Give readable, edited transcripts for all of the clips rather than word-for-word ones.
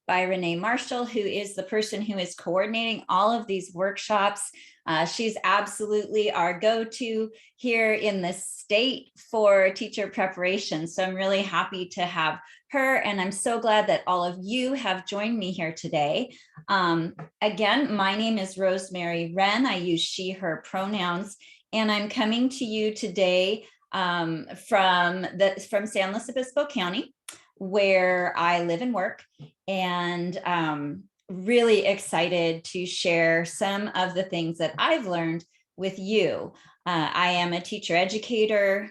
by Renee Marshall, who is the person who is coordinating all of these workshops. She's absolutely our go-to here in the state for teacher preparation. So I'm really happy to have her, and I'm so glad that all of you have joined me here today. Again, my name is Rosemary Wrenn. I use she, her pronouns, and I'm coming to you today from San Luis Obispo County, where I live and work, and really excited to share some of the things that I've learned with you. I am a teacher educator.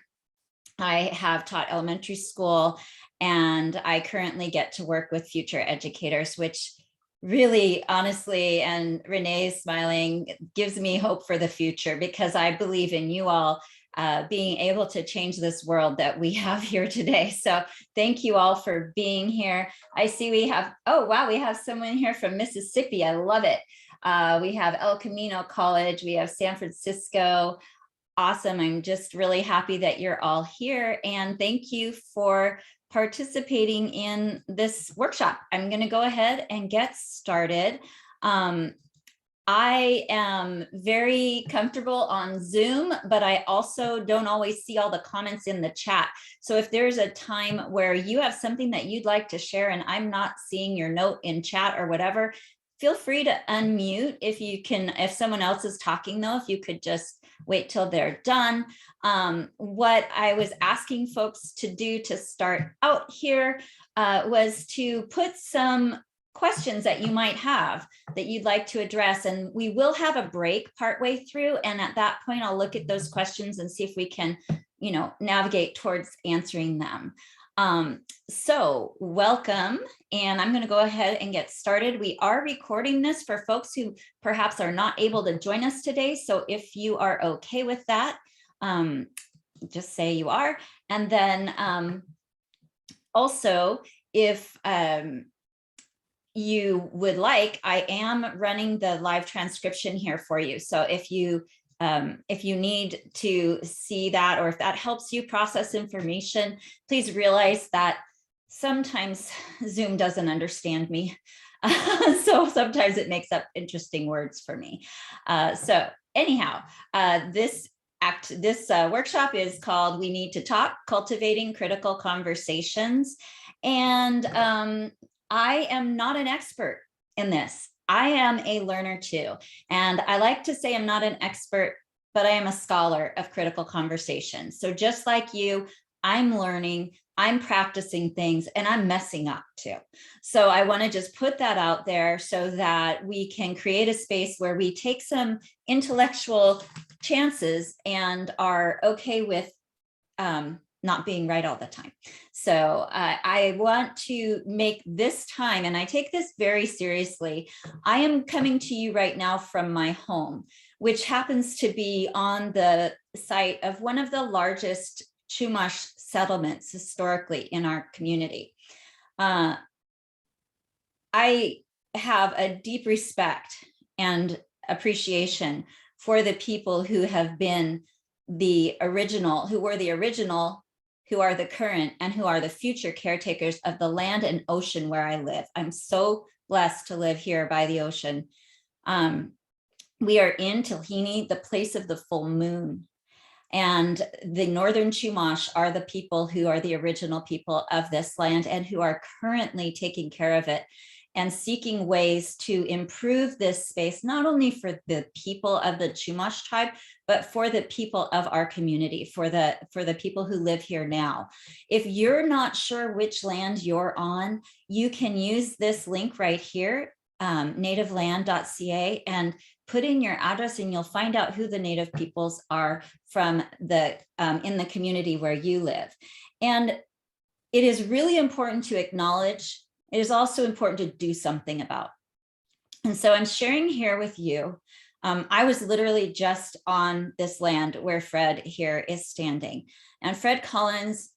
I have taught elementary school, and I currently get to work with future educators, which really, honestly, and Renee's smiling, gives me hope for the future, because I believe in you all being able to change this world that we have here today. So thank you all for being here. I see we have, oh wow, we have someone here from Mississippi. I love it. We have El Camino College. We have San Francisco. Awesome. I'm just really happy that you're all here. And thank you for participating in this workshop. I'm going to go ahead and get started. I am very comfortable on Zoom, but I also don't always see all the comments in the chat. So if there's a time where you have something that you'd like to share and I'm not seeing your note in chat or whatever, feel free to unmute if you can. If someone else is talking though, if you could just wait till they're done. What I was asking folks to do to start out here was to put some questions that you might have that you'd like to address, and we will have a break partway through, and at that point I'll look at those questions and see if we can, navigate towards answering them. So welcome, and I'm going to go ahead and get started. We are recording this for folks who perhaps are not able to join us today, so if you are okay with that, just say you are. And then also, if you would like, I am running the live transcription here for you. So if you need to see that, or if that helps you process information, please realize that sometimes Zoom doesn't understand me. So sometimes it makes up interesting words for me. So anyhow, this workshop is called We Need to Talk, Cultivating Critical Conversations. And I am not an expert in this. I am a learner too. And I like to say I'm not an expert, but I am a scholar of critical conversation. So just like you, I'm learning, I'm practicing things, and I'm messing up too. So I want to just put that out there so that we can create a space where we take some intellectual chances and are okay with not being right all the time. So I want to make this time, and I take this very seriously. I am coming to you right now from my home, which happens to be on the site of one of the largest Chumash settlements historically in our community. I have a deep respect and appreciation for the people who have been the original, who were the original, who are the current, and who are the future caretakers of the land and ocean where I live. I'm so blessed to live here by the ocean. We are in Tilhini, the place of the full moon. And the Northern Chumash are the people who are the original people of this land and who are currently taking care of it and seeking ways to improve this space, not only for the people of the Chumash tribe, but for the people of our community, for the people who live here now. If you're not sure which land you're on, you can use this link right here, nativeland.ca, and put in your address, and you'll find out who the Native peoples are from the in the community where you live. And it is really important to acknowledge. It is also important to do something about. And so I'm sharing here with you. I was literally just on this land where Fred here is standing. And Fred Collins,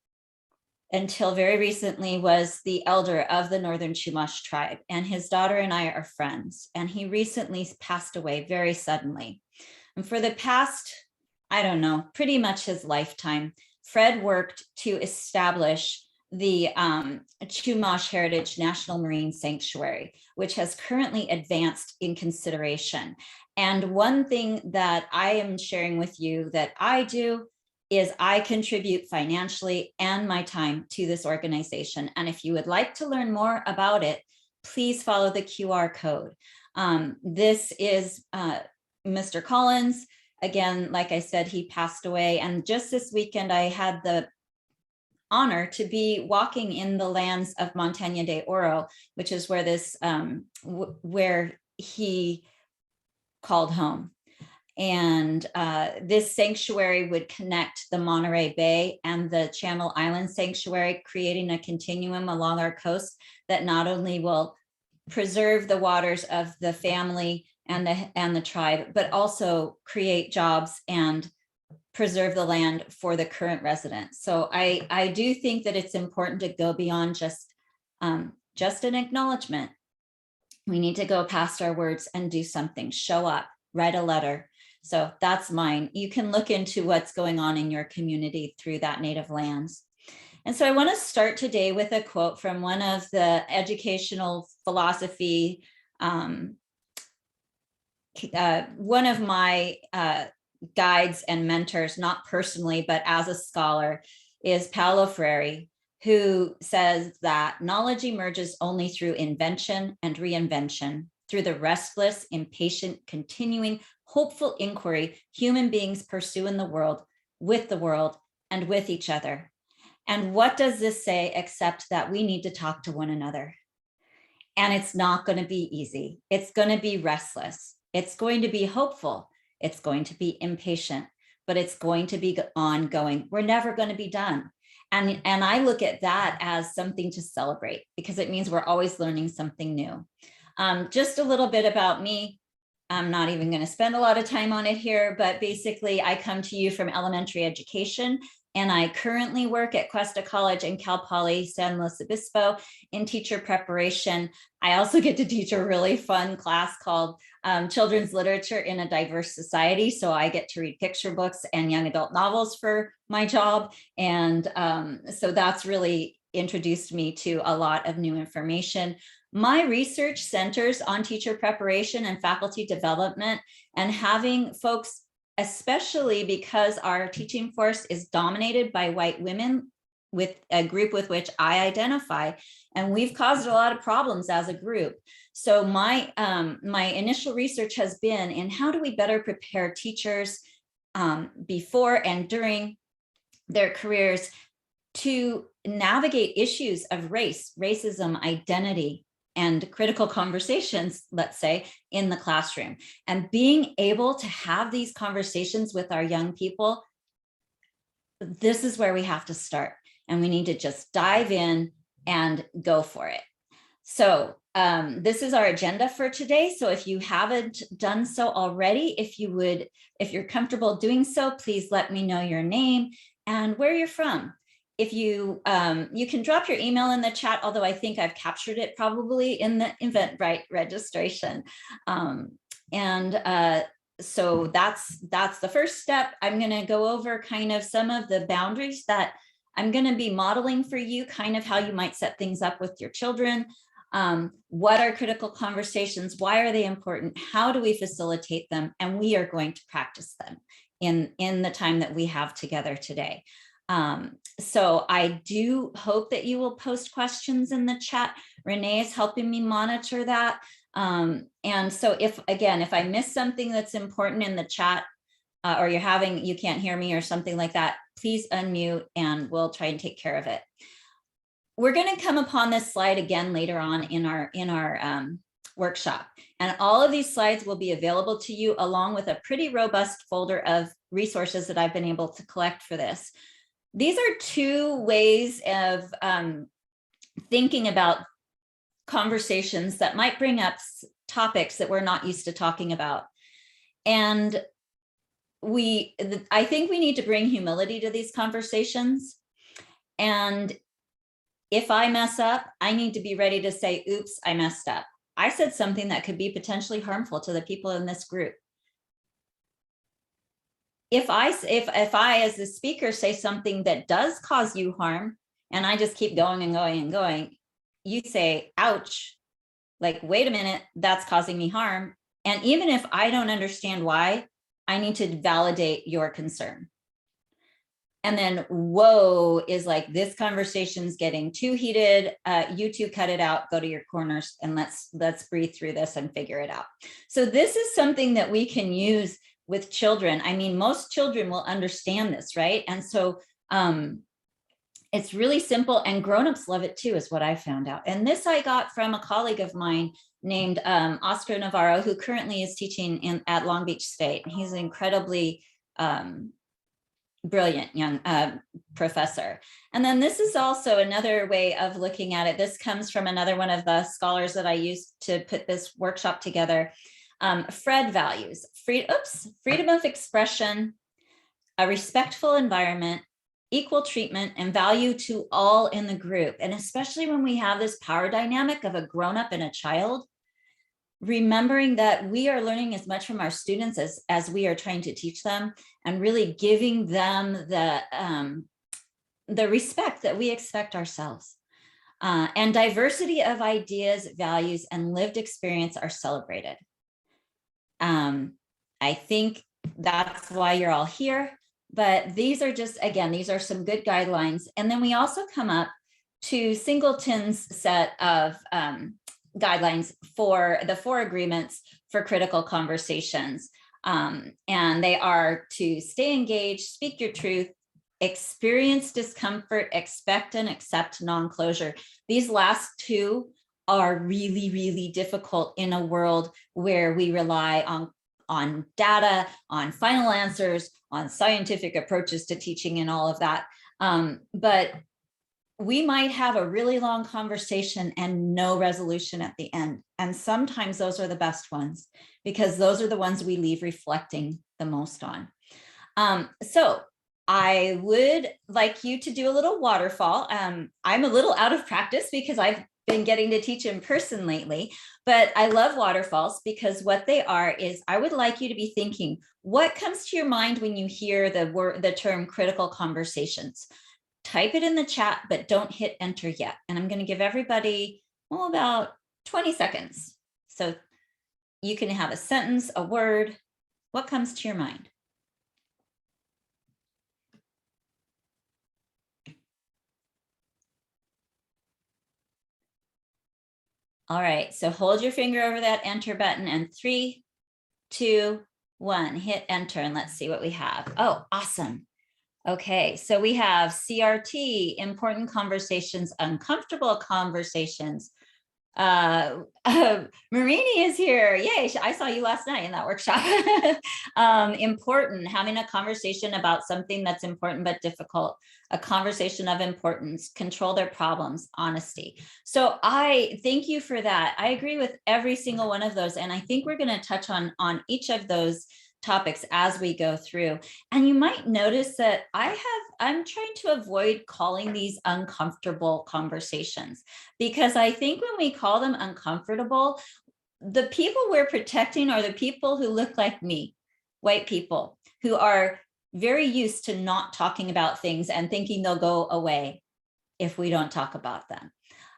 until very recently, was the elder of the Northern Chumash tribe. And his daughter and I are friends. And he recently passed away very suddenly. And for the past, I don't know, pretty much his lifetime, Fred worked to establish the Chumash Heritage National Marine Sanctuary, which has currently advanced in consideration. And one thing that I am sharing with you that I do is I contribute financially and my time to this organization. And if you would like to learn more about it, please follow the QR code. This is Mr. Collins. Again, like I said, he passed away. And just this weekend, I had the honor to be walking in the lands of Montaña de Oro, which is where this, where he called home. And this sanctuary would connect the Monterey Bay and the Channel Island Sanctuary, creating a continuum along our coast that not only will preserve the waters of the family and the tribe, but also create jobs and preserve the land for the current residents. So I do think that it's important to go beyond just an acknowledgement. We need to go past our words and do something, show up, write a letter. So that's mine. You can look into what's going on in your community through that native lands. And so I want to start today with a quote from one of the educational philosophy, one of my guides and mentors, not personally, but as a scholar, is Paulo Freire, who says that knowledge emerges only through invention and reinvention, through the restless, impatient, continuing, hopeful inquiry human beings pursue in the world, and with each other. And what does this say except that we need to talk to one another? And it's not going to be easy. It's going to be restless. It's going to be hopeful. It's going to be impatient, but it's going to be ongoing. We're never going to be done. And I look at that as something to celebrate because it means we're always learning something new. Just a little bit about me. I'm not even going to spend a lot of time on it here, but basically I come to you from elementary education, and I currently work at Cuesta College and Cal Poly San Luis Obispo in teacher preparation. I also get to teach a really fun class called Children's Literature in a Diverse Society. So I get to read picture books and young adult novels for my job. And so that's really introduced me to a lot of new information. My research centers on teacher preparation and faculty development, and having folks, especially because our teaching force is dominated by white women, with a group with which I identify, and we've caused a lot of problems as a group. So my initial research has been in how do we better prepare teachers before and during their careers to navigate issues of race, racism, identity, and critical conversations, let's say, in the classroom. And being able to have these conversations with our young people, this is where we have to start. And we need to just dive in and go for it. So this is our agenda for today. So if you haven't done so already, if you're comfortable doing so, please let me know your name and where you're from. If you can drop your email in the chat, although I think I've captured it probably in the Eventbrite registration. So that's the first step. I'm going to go over kind of some of the boundaries that I'm going to be modeling for you, kind of how you might set things up with your children. What are critical conversations? Why are they important? How do we facilitate them? And we are going to practice them in the time that we have together today. So I do hope that you will post questions in the chat. Renee is helping me monitor that. And so if I miss something that's important in the chat, or you can't hear me or something like that, please unmute and we'll try and take care of it. We're going to come upon this slide again later on in our workshop. And all of these slides will be available to you along with a pretty robust folder of resources that I've been able to collect for this. These are two ways of thinking about conversations that might bring up topics that we're not used to talking about. And I think we need to bring humility to these conversations. And if I mess up, I need to be ready to say, oops, I messed up. I said something that could be potentially harmful to the people in this group. If I, as the speaker, say something that does cause you harm, and I just keep going and going and going, you say, ouch, like, wait a minute, that's causing me harm. And even if I don't understand why, I need to validate your concern. And then whoa is like, this conversation's getting too heated. You two cut it out, go to your corners, and let's breathe through this and figure it out. So this is something that we can use with children. I mean, most children will understand this, right? And so it's really simple, and grownups love it too, is what I found out. And this I got from a colleague of mine named Oscar Navarro, who currently is teaching at Long Beach State. He's an incredibly brilliant young professor. And then this is also another way of looking at it. This comes from another one of the scholars that I used to put this workshop together. Fred values, freedom of expression, a respectful environment, equal treatment, and value to all in the group. And especially when we have this power dynamic of a grown-up and a child, remembering that we are learning as much from our students as we are trying to teach them, and really giving them the respect that we expect ourselves. And diversity of ideas, values, and lived experience are celebrated. I think that's why you're all here. But these are just, again, these are some good guidelines. And then we also come up to Singleton's set of guidelines for the 4 agreements for critical conversations. And they are to stay engaged, speak your truth, experience discomfort, expect and accept non-closure. These last 2 are really, really difficult in a world where we rely on data, on final answers, on scientific approaches to teaching and all of that. But we might have a really long conversation and no resolution at the end. And sometimes those are the best ones, because those are the ones we leave reflecting the most on. So I would like you to do a little waterfall. I'm a little out of practice because I've been getting to teach in person lately, but I love waterfalls because what they are is, I would like you to be thinking, what comes to your mind when you hear the term critical conversations? Type it in the chat, but don't hit enter yet. And I'm going to give everybody about 20 seconds. So you can have a sentence, a word. What comes to your mind? All right, so hold your finger over that enter button, and 3, 2, 1, hit enter, and let's see what we have. Oh, awesome. Okay, so we have CRT, important conversations, uncomfortable conversations. Marini is here. Yay, I saw you last night in that workshop. Important, having a conversation about something that's important but difficult, a conversation of importance, control their problems, honesty. So I thank you for that. I agree with every single one of those. And I think we're going to touch on each of those topics as we go through. And you might notice that I'm trying to avoid calling these uncomfortable conversations, because I think when we call them uncomfortable, the people we're protecting are the people who look like me, white people, who are very used to not talking about things and thinking they'll go away if we don't talk about them.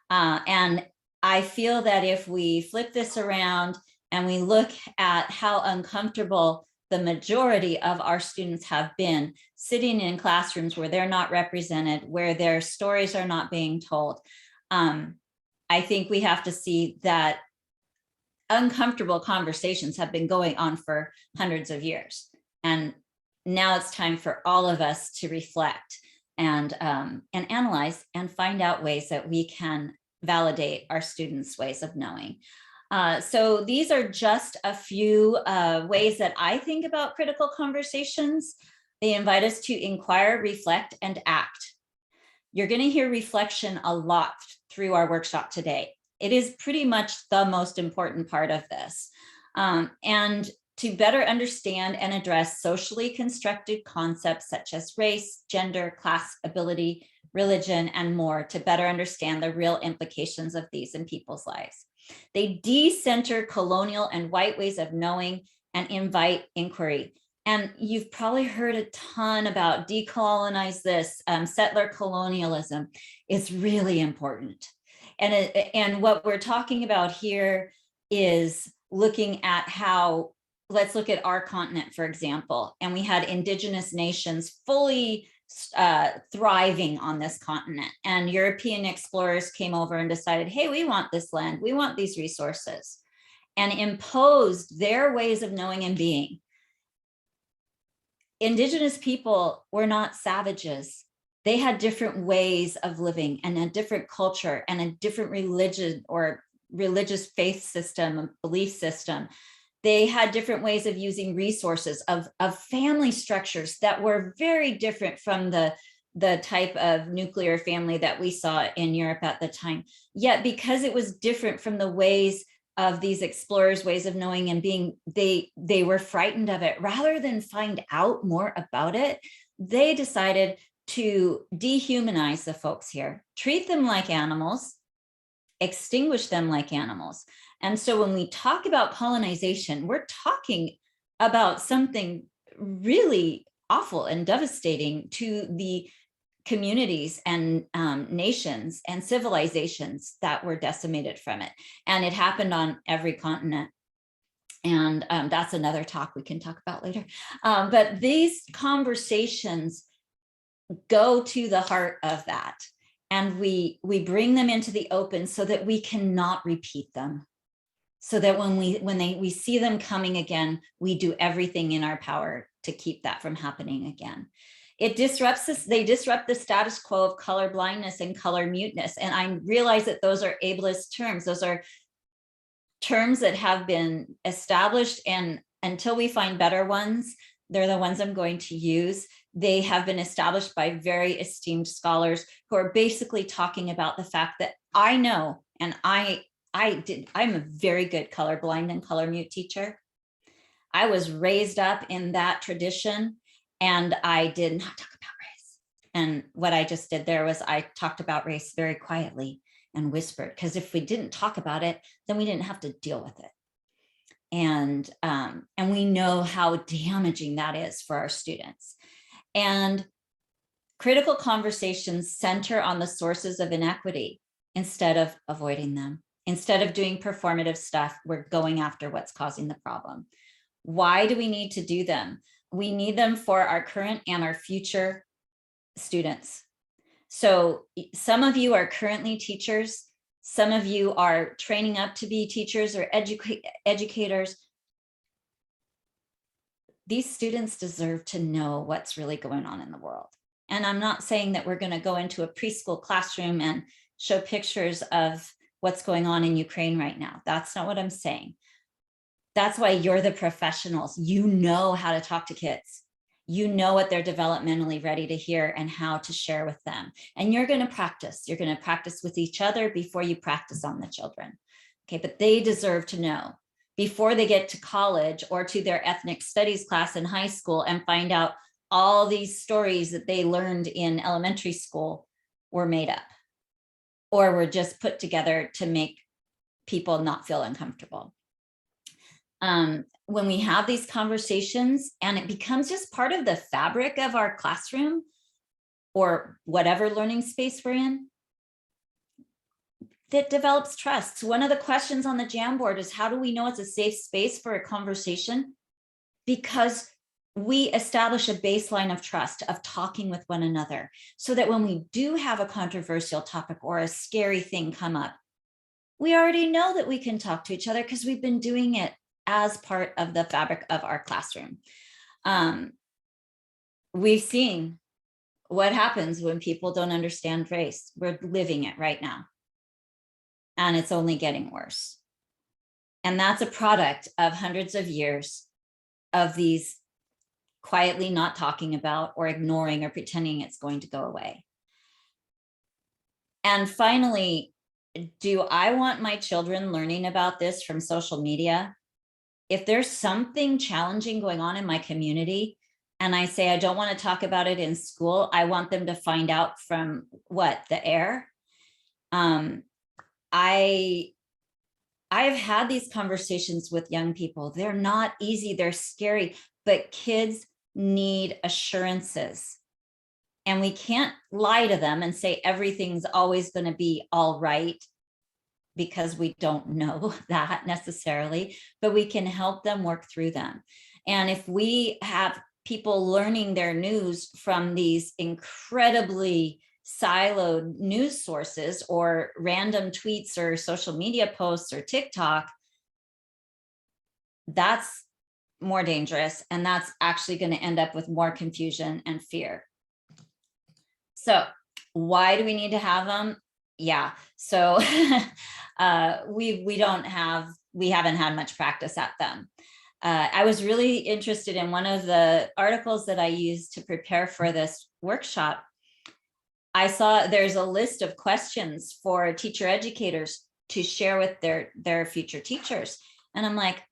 And I feel that if we flip this around and we look at how uncomfortable the majority of our students have been sitting in classrooms where they're not represented, where their stories are not being told, I think we have to see that uncomfortable conversations have been going on for hundreds of years. And now it's time for all of us to reflect and analyze and find out ways that we can validate our students' ways of knowing. So these are just a few ways that I think about critical conversations. They invite us to inquire, reflect, and act. You're going to hear reflection a lot through our workshop today. It is pretty much the most important part of this. And to better understand and address socially constructed concepts such as race, gender, class, ability, religion, and more, to better understand the real implications of these in people's lives. They decenter colonial and white ways of knowing and invite inquiry. And you've probably heard a ton about decolonize this, settler colonialism. It's really important. And what we're talking about here is looking at how, let's look at our continent, for example, and we had indigenous nations fully thriving on this continent, and European explorers came over and decided, hey, we want this land, we want these resources, and imposed their ways of knowing and being. Indigenous people were not savages. They had different ways of living and a different culture and a different religion or religious faith system, belief system. They had different ways of using resources, of family structures that were very different from the type of nuclear family that we saw in Europe at the time. Yet because it was different from the ways of these explorers' ways of knowing and being, they were frightened of it. Rather than find out more about it, they decided to dehumanize the folks here, treat them like animals, extinguish them like animals. And so when we talk about colonization, we're talking about something really awful and devastating to the communities and nations and civilizations that were decimated from it. And it happened on every continent. And that's another talk we can talk about later. But these conversations go to the heart of that. And we bring them into the open so that we cannot repeat them. So that when we see them coming again, we do everything in our power to keep that from happening again. It disrupts this, they disrupt the status quo of color blindness and color muteness. And I realize that those are ableist terms. Those are terms that have been established, and until we find better ones, they're the ones I'm going to use. They have been established by very esteemed scholars who are basically talking about the fact that I know, and I'm a very good colorblind and color mute teacher. I was raised up in that tradition, and I did not talk about race. And what I just did there was I talked about race very quietly and whispered, because if we didn't talk about it, then we didn't have to deal with it. And we know how damaging that is for our students. And critical conversations center on the sources of inequity instead of avoiding them. Instead of doing performative stuff, we're going after what's causing the problem. Why do we need to do them? We need them for our current and our future students. So some of you are currently teachers. Some of you are training up to be teachers or educators. These students deserve to know what's really going on in the world. And I'm not saying that we're going to go into a preschool classroom and show pictures of what's going on in Ukraine right now. That's not what I'm saying. That's why you're the professionals. You know how to talk to kids. You know what they're developmentally ready to hear and how to share with them. And you're going to practice. You're going to practice with each other before you practice on the children. Okay, but they deserve to know before they get to college or to their ethnic studies class in high school and find out all these stories that they learned in elementary school were made up or were just put together to make people not feel uncomfortable. When we have these conversations and it becomes just part of the fabric of our classroom or whatever learning space we're in, that develops trust. One of the questions on the Jamboard is, how do we know it's a safe space for a conversation? Because we establish a baseline of trust, of talking with one another, so that when we do have a controversial topic or a scary thing come up, we already know that we can talk to each other because we've been doing it as part of the fabric of our classroom. We've seen what happens when people don't understand race. We're living it right now. And it's only getting worse. And that's a product of hundreds of years of these quietly not talking about or ignoring or pretending it's going to go away. And finally, do I want my children learning about this from social media? If there's something challenging going on in my community and I say I don't want to talk about it in school, I want them to find out from what? The air? I've had these conversations with young people. They're not easy, they're scary, but kids need assurances. And we can't lie to them and say everything's always going to be all right, because we don't know that necessarily, but we can help them work through them. And if we have people learning their news from these incredibly siloed news sources or random tweets or social media posts or TikTok, that's more dangerous. And that's actually going to end up with more confusion and fear. So why do we need to have them? Yeah, so we haven't had much practice at them. I was really interested in one of the articles that I used to prepare for this workshop. I saw there's a list of questions for teacher educators to share with their future teachers. And I'm like,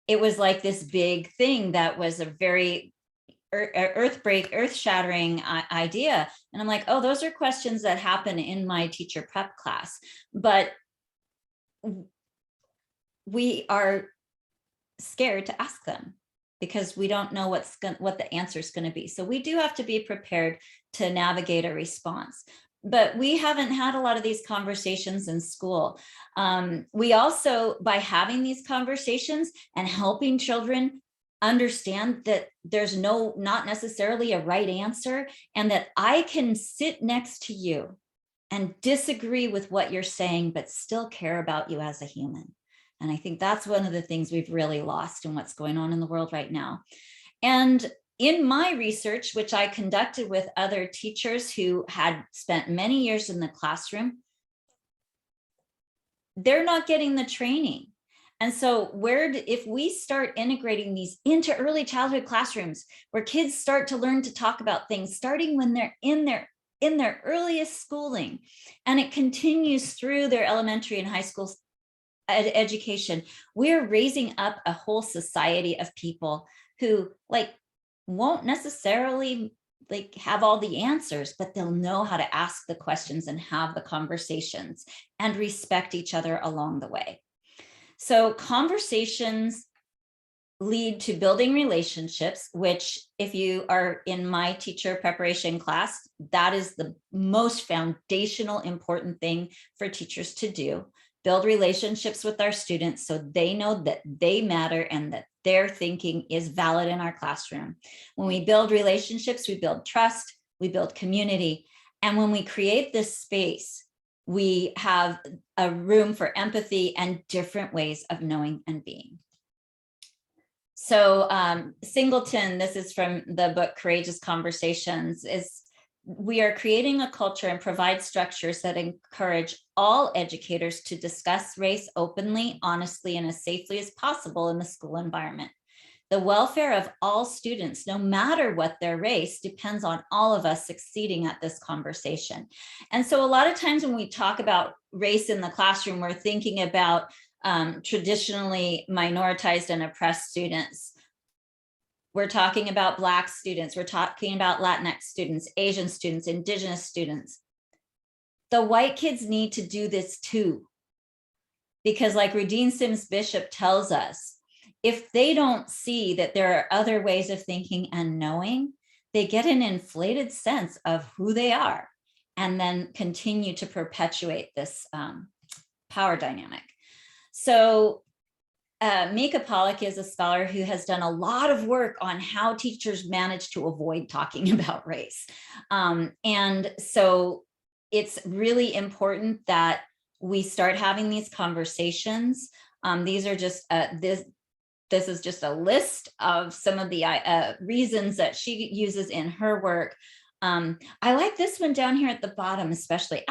it was like this big thing that was a very earth-shattering idea. And I'm like, oh, those are questions that happen in my teacher prep class. But we are scared to ask them because we don't know what the answer is going to be. So we do have to be prepared to navigate a response. But we haven't had a lot of these conversations in school. We also, by having these conversations and helping children understand that there's not necessarily a right answer, and that I can sit next to you and disagree with what you're saying, but still care about you as a human. And I think that's one of the things we've really lost in what's going on in the world right now. And in my research, which I conducted with other teachers who had spent many years in the classroom, they're not getting the training. And so if we start integrating these into early childhood classrooms, where kids start to learn to talk about things starting when they're in their earliest schooling, and it continues through their elementary and high school education, we're raising up a whole society of people who won't necessarily have all the answers, but they'll know how to ask the questions and have the conversations and respect each other along the way. So conversations lead to building relationships, which if you are in my teacher preparation class, that is the most foundational important thing for teachers to do. Build relationships with our students so they know that they matter and that their thinking is valid in our classroom. When we build relationships, we build trust, we build community. And when we create this space, we have a room for empathy and different ways of knowing and being. So Singleton, this is from the book Courageous Conversations, is we are creating a culture and provide structures that encourage all educators to discuss race openly, honestly, and as safely as possible in the school environment. The welfare of all students, no matter what their race, depends on all of us succeeding at this conversation. And so a lot of times when we talk about race in the classroom, we're thinking about traditionally minoritized and oppressed students. We're talking about Black students. We're talking about Latinx students, Asian students, Indigenous students. The white kids need to do this too. Because like Rudine Sims Bishop tells us, if they don't see that there are other ways of thinking and knowing, they get an inflated sense of who they are and then continue to perpetuate this power dynamic. So Mika Pollock is a scholar who has done a lot of work on how teachers manage to avoid talking about race. And so it's really important that we start having these conversations. These are just, this is just a list of some of the reasons that she uses in her work. I like this one down here at the bottom, especially,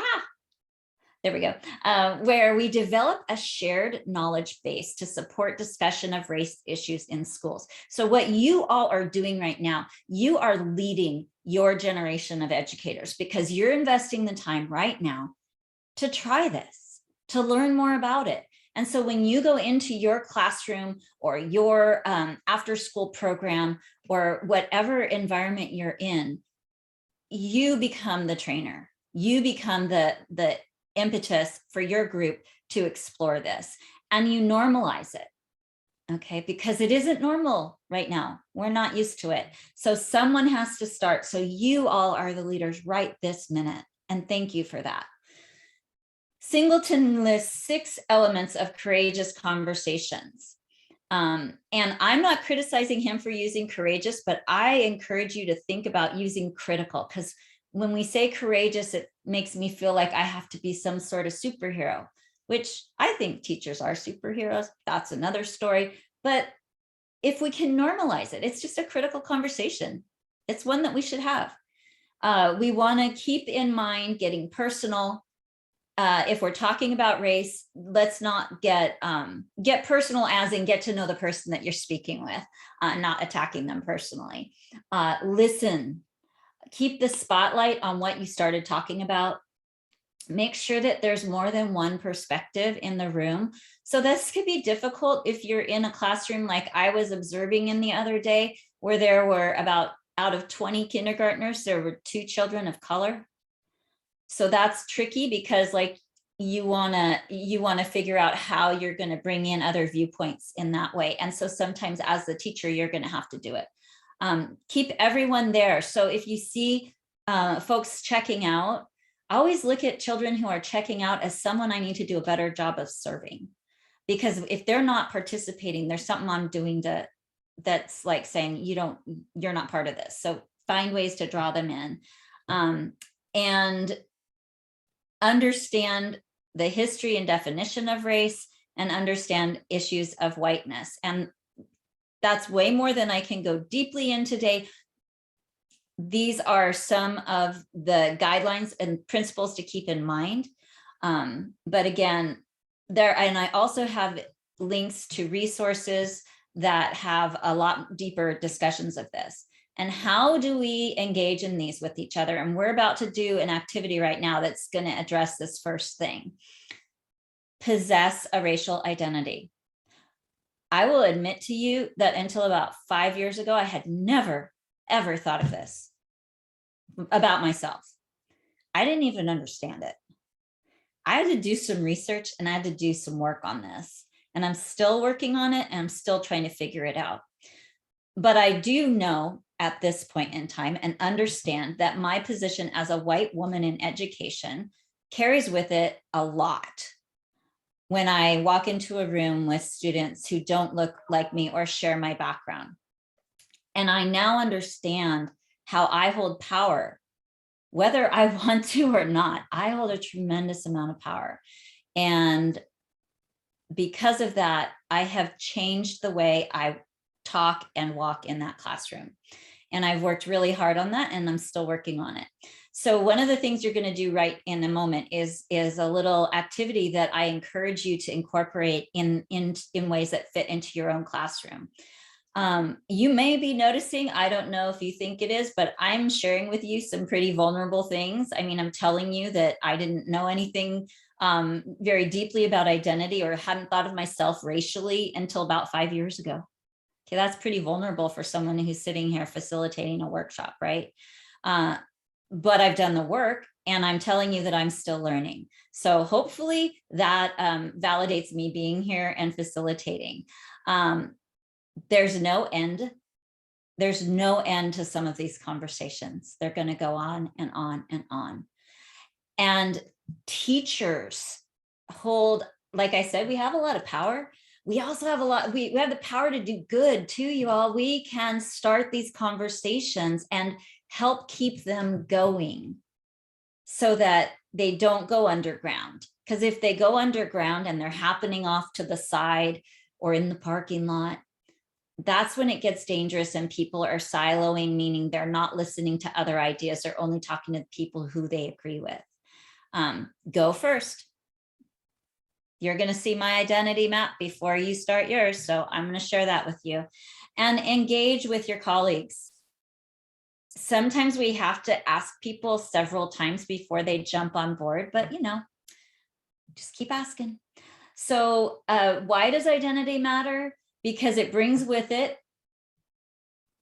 there we go, where we develop a shared knowledge base to support discussion of race issues in schools. So what you all are doing right now, you are leading your generation of educators because you're investing the time right now to try this, to learn more about it. And so when you go into your classroom or your after school program or whatever environment you're in, you become the trainer. You become the impetus for your group to explore this, and you normalize it. Okay, because it isn't normal right now. We're not used to it. So someone has to start. So you all are the leaders right this minute. And thank you for that. Singleton lists 6 elements of courageous conversations. And I'm not criticizing him for using courageous, but I encourage you to think about using critical, because when we say courageous, it makes me feel like I have to be some sort of superhero, which I think teachers are superheroes. That's another story. But if we can normalize it, it's just a critical conversation. It's one that we should have. We want to keep in mind getting personal. If we're talking about race, let's not get personal, as in get to know the person that you're speaking with, not attacking them personally. Listen, keep the spotlight on what you started talking about. Make sure that there's more than one perspective in the room. So this could be difficult if you're in a classroom like I was observing in the other day, where there were about, out of 20 kindergartners, there were 2 children of color. So that's tricky, because like you want to figure out how you're going to bring in other viewpoints in that way. And so sometimes as the teacher, you're going to have to do it. Keep everyone there. So if you see folks checking out, always look at children who are checking out as someone I need to do a better job of serving. Because if they're not participating, there's something I'm doing that's like saying, you're not part of this. So find ways to draw them in. And understand the history and definition of race, and understand issues of whiteness. And that's way more than I can go deeply in today. These are some of the guidelines and principles to keep in mind. But again, and I also have links to resources that have a lot deeper discussions of this. And how do we engage in these with each other? And we're about to do an activity right now that's going to address this first thing. Possess a racial identity. I will admit to you that until about 5 years ago, I had never, ever thought of this about myself. I didn't even understand it. I had to do some research and I had to do some work on this. And I'm still working on it, and I'm still trying to figure it out. But I do know at this point in time and understand that my position as a white woman in education carries with it a lot. When I walk into a room with students who don't look like me or share my background. And I now understand how I hold power, whether I want to or not. I hold a tremendous amount of power. And because of that, I have changed the way I talk and walk in that classroom. And I've worked really hard on that, and I'm still working on it. So one of the things you're going to do right in a moment is a little activity that I encourage you to incorporate in ways that fit into your own classroom. You may be noticing, I don't know if you think it is, but I'm sharing with you some pretty vulnerable things. I mean, I'm telling you that I didn't know anything very deeply about identity, or hadn't thought of myself racially until about 5 years ago. Okay, that's pretty vulnerable for someone who's sitting here facilitating a workshop, right? But I've done the work, and I'm telling you that I'm still learning. So hopefully that validates me being here and facilitating. There's no end. There's no end to some of these conversations. They're going to go on and on and on. And teachers hold, like I said, we have a lot of power. We also have we have the power to do good too, you all. We can start these conversations and help keep them going so that they don't go underground. Because if they go underground and they're happening off to the side or in the parking lot, that's when it gets dangerous and people are siloing, meaning they're not listening to other ideas. They're only talking to the people who they agree with. Go first. You're going to see my identity map before you start yours. So I'm going to share that with you. And engage with your colleagues. Sometimes we have to ask people several times before they jump on board, but just keep asking. So why does identity matter? Because it brings with it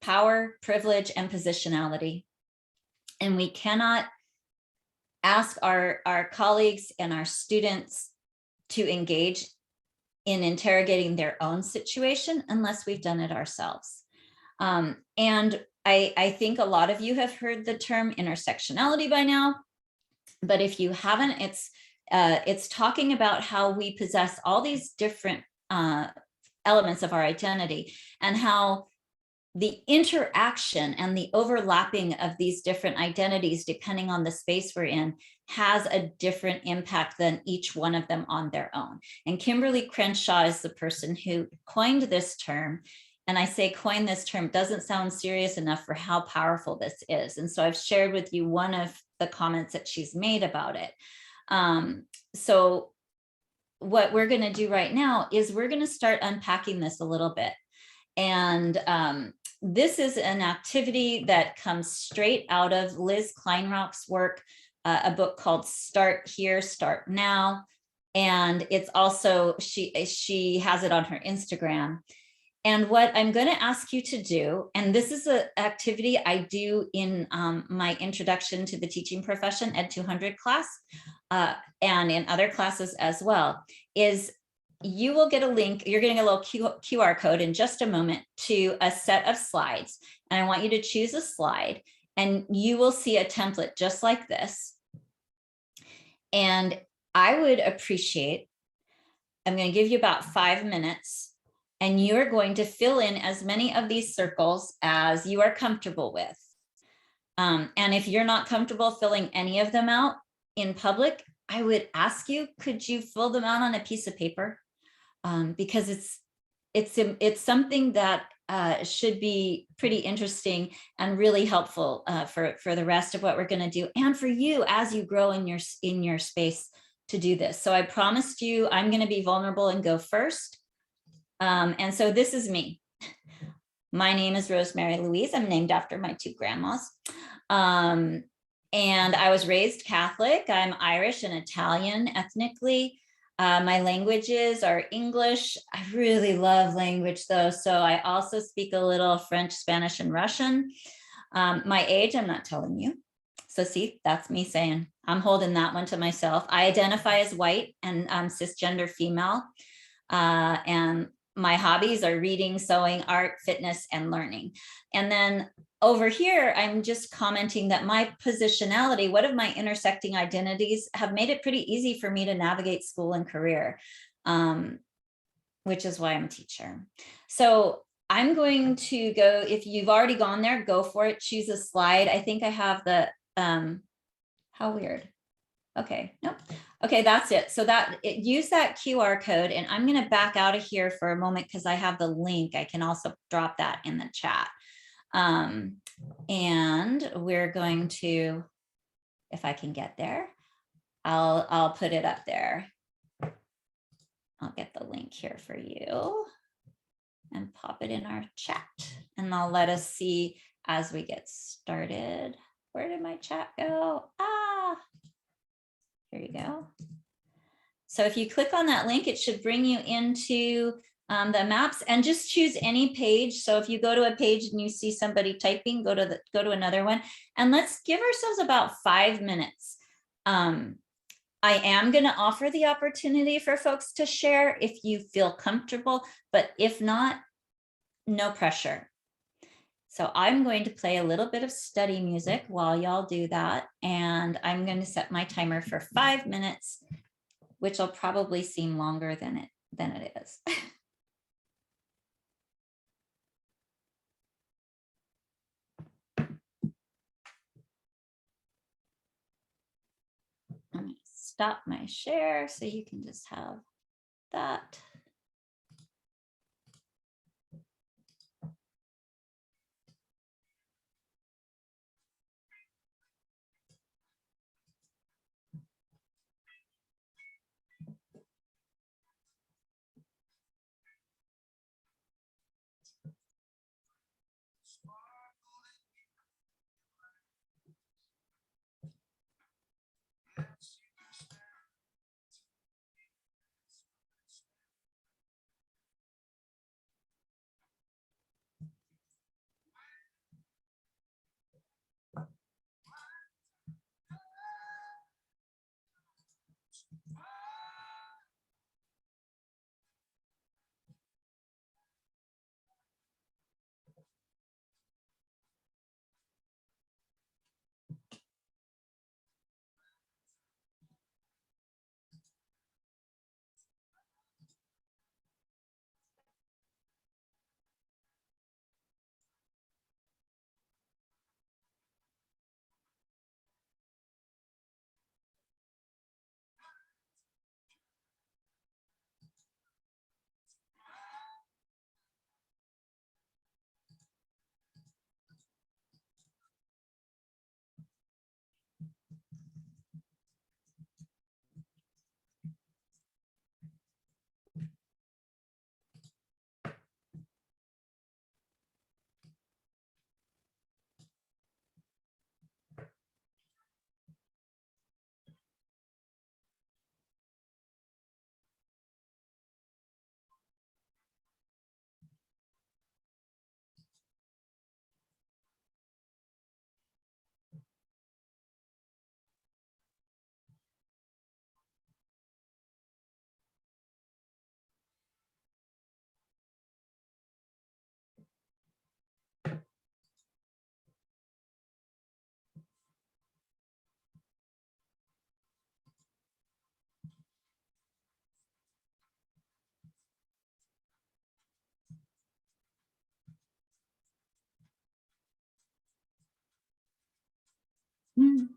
power, privilege, and positionality. And we cannot ask our colleagues and our students to engage in interrogating their own situation unless we've done it ourselves. And I think a lot of you have heard the term intersectionality by now, but if you haven't, it's talking about how we possess all these different elements of our identity, and how the interaction and the overlapping of these different identities, depending on the space we're in, has a different impact than each one of them on their own. And Kimberly Crenshaw is the person who coined this term. And I say coin this term doesn't sound serious enough for how powerful this is. And so I've shared with you one of the comments that she's made about it. So what we're going to do right now is we're going to start unpacking this a little bit. And this is an activity that comes straight out of Liz Kleinrock's work, a book called Start Here, Start Now. And it's also, she has it on her Instagram. And what I'm going to ask you to do, and this is an activity I do in my Introduction to the Teaching Profession Ed 200 class, and in other classes as well, is you will get a link. You're getting a little QR code in just a moment to a set of slides. And I want you to choose a slide, and you will see a template just like this. And I would appreciate, I'm going to give you about 5 minutes, and you're going to fill in as many of these circles as you are comfortable with. And if you're not comfortable filling any of them out in public, I would ask you, could you fill them out on a piece of paper? Because it's something that should be pretty interesting and really helpful for the rest of what we're going to do, and for you as you grow in your space to do this. So I promised you I'm going to be vulnerable and go first. And so this is me. My name is Rosemary Louise. I'm named after my 2 grandmas. And I was raised Catholic. I'm Irish and Italian ethnically. My languages are English. I really love language though. So I also speak a little French, Spanish, and Russian. My age, I'm not telling you. So see, that's me saying, I'm holding that one to myself. I identify as white and cisgender female. And my hobbies are reading, sewing, art, fitness, and learning. And then over here, I'm just commenting that my positionality, one of my intersecting identities, have made it pretty easy for me to navigate school and career, which is why I'm a teacher. So I'm going to go, if you've already gone there, go for it, choose a slide. I think I have the, how weird. Okay, nope. Okay, that's it. So use that QR code, and I'm going to back out of here for a moment because I have the link. I can also drop that in the chat. And we're going to, if I can get there, I'll put it up there. I'll get the link here for you and pop it in our chat, and I'll let us see as we get started. Where did my chat go? Here you go. So if you click on that link, it should bring you into the maps, and just choose any page. So if you go to a page and you see somebody typing, go to another one, and let's give ourselves about 5 minutes. I am going to offer the opportunity for folks to share if you feel comfortable, but if not, no pressure. So I'm going to play a little bit of study music while y'all do that. And I'm going to set my timer for 5 minutes, which will probably seem longer than it is. Let me stop my share so you can just have that. Mm.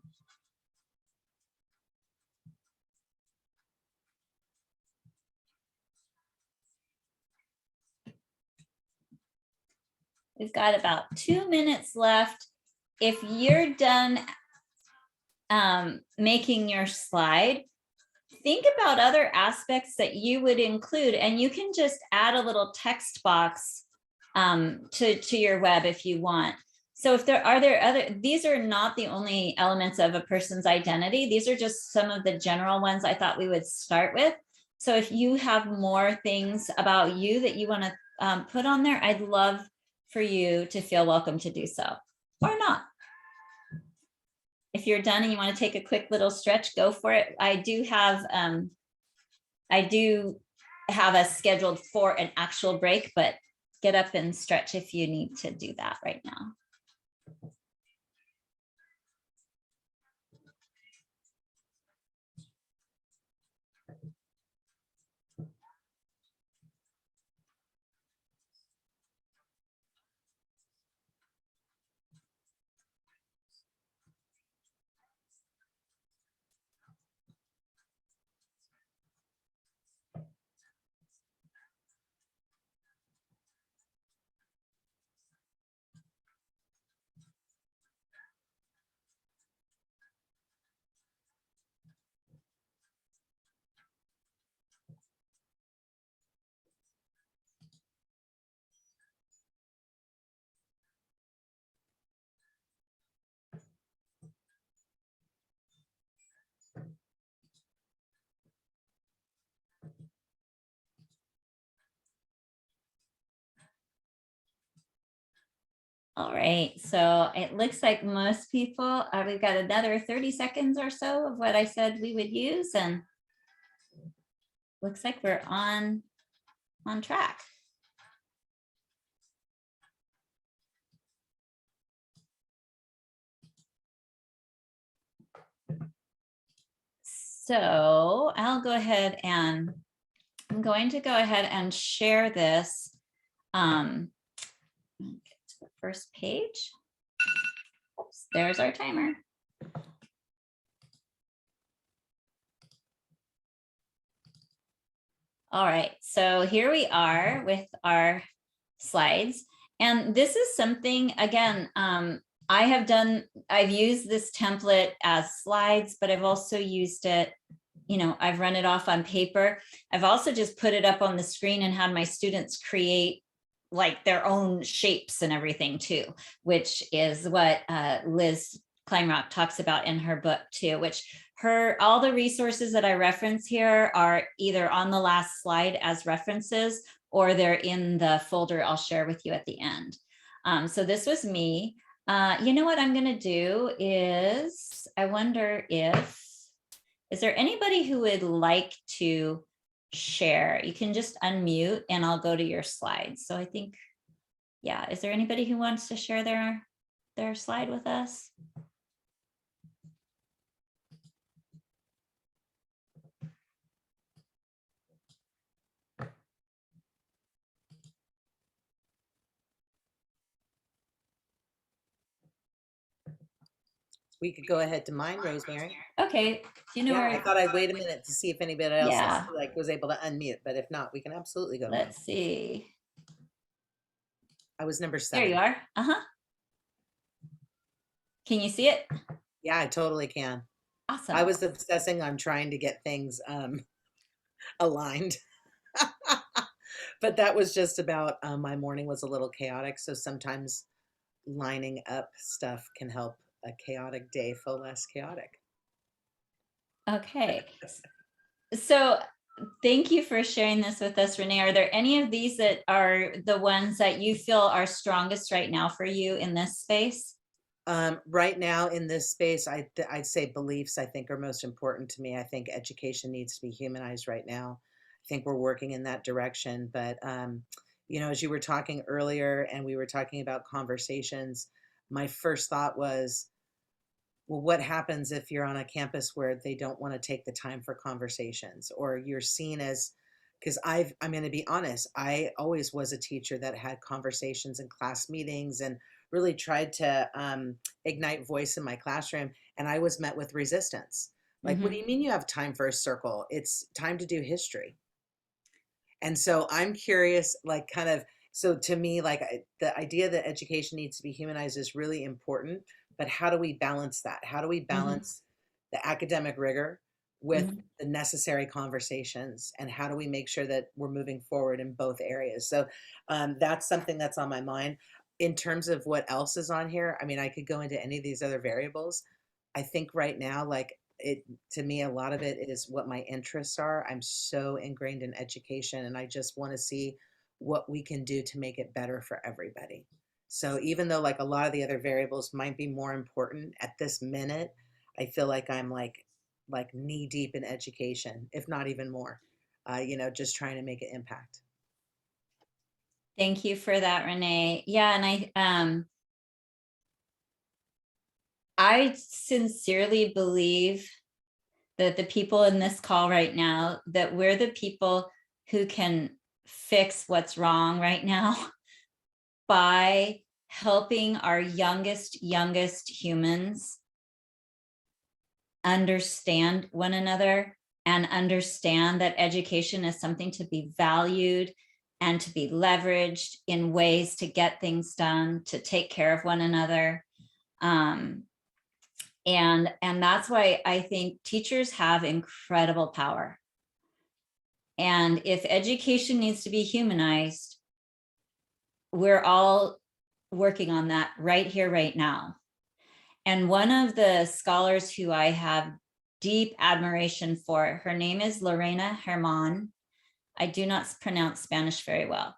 We've got about 2 minutes left. If you're done making your slide, think about other aspects that you would include, and you can just add a little text box to your web if you want. So if there other, these are not the only elements of a person's identity. These are just some of the general ones I thought we would start with. So if you have more things about you that you want to put on there, I'd love for you to feel welcome to do so, or not. If you're done and you want to take a quick little stretch, go for it. I do have us scheduled for an actual break, but get up and stretch if you need to do that right now. All right, so it looks like most people, we've got another 30 seconds or so of what I said we would use, and looks like we're on track. So I'm going to go ahead and share this. Get to the first page. Oops, there's our timer. All right, so here we are with our slides. And this is something, again, I've used this template as slides, but I've also used it, I've run it off on paper. I've also just put it up on the screen and had my students create like their own shapes and everything too, which is what Liz Kleinrock talks about in her book too, which all the resources that I reference here are either on the last slide as references, or they're in the folder I'll share with you at the end. So this was me. You know what I'm going to do is, I wonder is there anybody who would like to share? You can just unmute and I'll go to your slides. So I think, yeah, is there anybody who wants to share their slide with us? We could go ahead to mine, Rosemary. Okay. I thought I'd wait a minute to see if anybody else Yeah. was able to unmute, but if not, we can absolutely go. Let's see. I was number 7. There you are. Can you see it? Yeah, I totally can. Awesome. I was obsessing on trying to get things aligned. But that was just about my morning was a little chaotic, so sometimes lining up stuff can help a chaotic day feel less chaotic. Okay. So thank you for sharing this with us, Renee. Are there any of these that are the ones that you feel are strongest right now for you in this space? Right now in this space, I'd say beliefs, I think, are most important to me. I think education needs to be humanized right now. I think we're working in that direction. But, as you were talking earlier and we were talking about conversations, my first thought was, well, what happens if you're on a campus where they don't want to take the time for conversations, or you're seen as, because I'm going to be honest, I always was a teacher that had conversations in class meetings and really tried to ignite voice in my classroom. and I was met with resistance. Like, what do Mhm. you mean you have time for a circle? It's time to do history. And so I'm curious, like, kind of, so to me, like, the idea that education needs to be humanized is really important, but how do we balance that? How do we Mhm. balance the academic rigor with Mhm. the necessary conversations? And how do we make sure that we're moving forward in both areas? So that's something that's on my mind. In terms of what else is on here, I mean, I could go into any of these other variables. I think right now, like, it, to me, a lot of it is what my interests are. I'm so ingrained in education, and I just want to see what we can do to make it better for everybody. So even though like a lot of the other variables might be more important at this minute, I feel like I'm like knee deep in education, if not even more. Just trying to make an impact. Thank you for that, Renee. Yeah, and I sincerely believe that the people in this call right now, that we're the people who can fix what's wrong right now by helping our youngest humans understand one another and understand that education is something to be valued and to be leveraged in ways to get things done, to take care of one another. Um, and that's why I think teachers have incredible power. And if education needs to be humanized, we're all working on that right here, right now. And one of the scholars who I have deep admiration for, her name is Lorena Herman. I do not pronounce Spanish very well,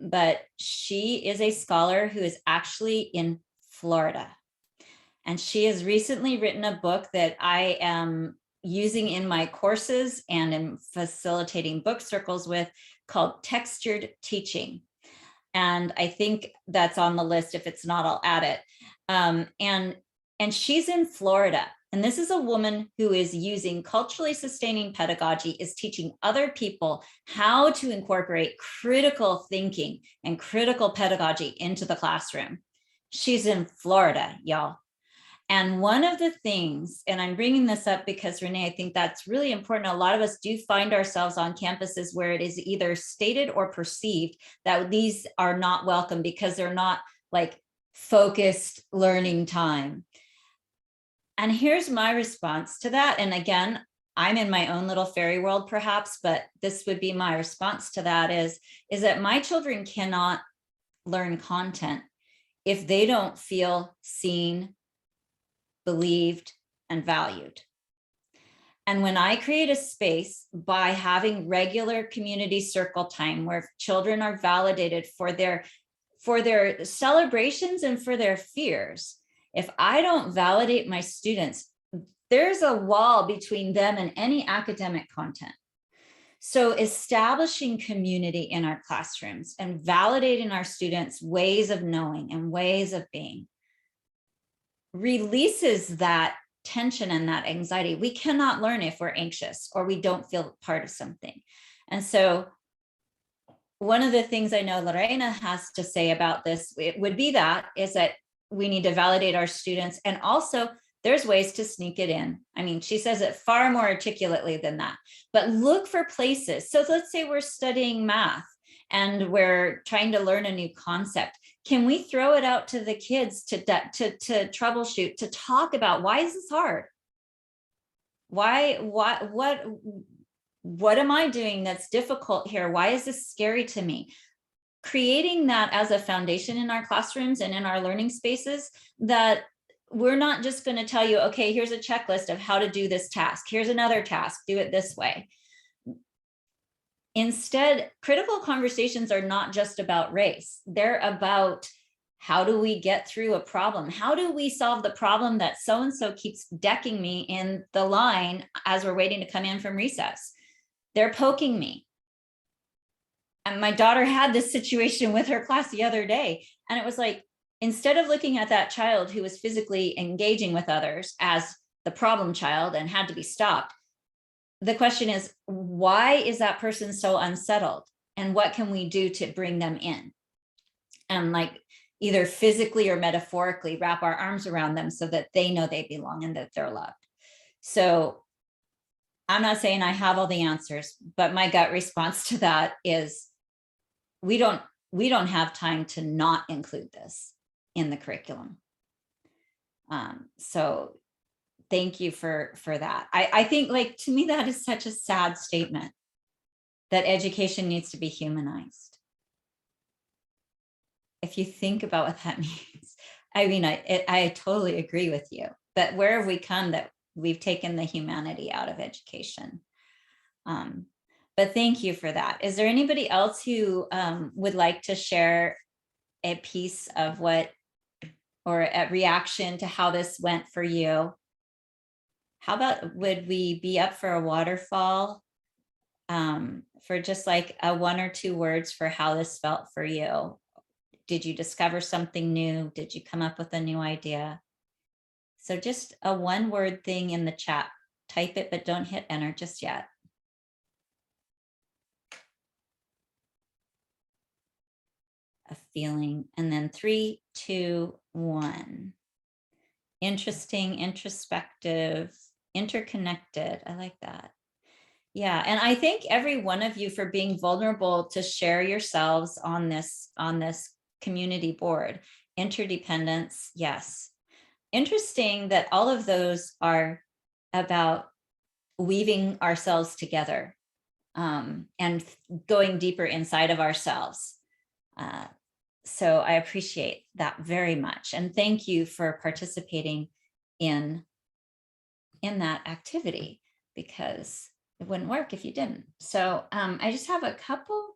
but she is a scholar who is actually in Florida. And she has recently written a book that I am using in my courses and am facilitating book circles with, called Textured Teaching. And I think that's on the list. If it's not, I'll add it. And she's in Florida. And this is a woman who is using culturally sustaining pedagogy, is teaching other people how to incorporate critical thinking and critical pedagogy into the classroom. She's in Florida, y'all. And one of the things, and I'm bringing this up because Renee, I think that's really important. A lot of us do find ourselves on campuses where it is either stated or perceived that these are not welcome because they're not like focused learning time. And here's my response to that. And again, I'm in my own little fairy world perhaps, but this would be my response to that is that my children cannot learn content if they don't feel seen, believed, and valued. And when I create a space by having regular community circle time where children are validated for their celebrations and for their fears, if I don't validate my students, there's a wall between them and any academic content. So establishing community in our classrooms and validating our students' ways of knowing and ways of being releases that tension and that anxiety. We cannot learn if we're anxious or we don't feel part of something. And so one of the things I know Lorena has to say about this, it would be that, is that we need to validate our students. And also there's ways to sneak it in. I mean, she says it far more articulately than that, but look for places. So let's say we're studying math and we're trying to learn a new concept. Can we throw it out to the kids to troubleshoot, to talk about, why is this hard? What am I doing that's difficult here? Why is this scary to me? Creating that as a foundation in our classrooms and in our learning spaces, that we're not just going to tell you, okay, here's a checklist of how to do this task. Here's another task, do it this way. Instead, critical conversations are not just about race. They're about, how do we get through a problem? How do we solve the problem that so-and-so keeps decking me in the line as we're waiting to come in from recess? They're poking me. And my daughter had this situation with her class the other day. And it was like, instead of looking at that child who was physically engaging with others as the problem child and had to be stopped, the question is, why is that person so unsettled? And what can we do to bring them in? And like, either physically or metaphorically wrap our arms around them so that they know they belong and that they're loved. So I'm not saying I have all the answers, but my gut response to that is we don't have time to not include this in the curriculum. So thank you for that. I think, like, to me, that is such a sad statement, that education needs to be humanized. If you think about what that means, I mean, I totally agree with you, but where have we come that we've taken the humanity out of education? But thank you for that. Is there anybody else who would like to share a piece of what, or a reaction to how this went for you? How about, would we be up for a waterfall for just like a 1 or 2 words for how this felt for you? Did you discover something new? Did you come up with a new idea? So just a 1-word thing in the chat. Type it, but don't hit enter just yet. A feeling, and then 3, 2, 1. Interesting, introspective, interconnected. I like that. Yeah, and I thank every one of you for being vulnerable to share yourselves on this community board. Interdependence, yes. Interesting that all of those are about weaving ourselves together and going deeper inside of ourselves. So I appreciate that very much. And thank you for participating in that activity, because it wouldn't work if you didn't. So I just have a couple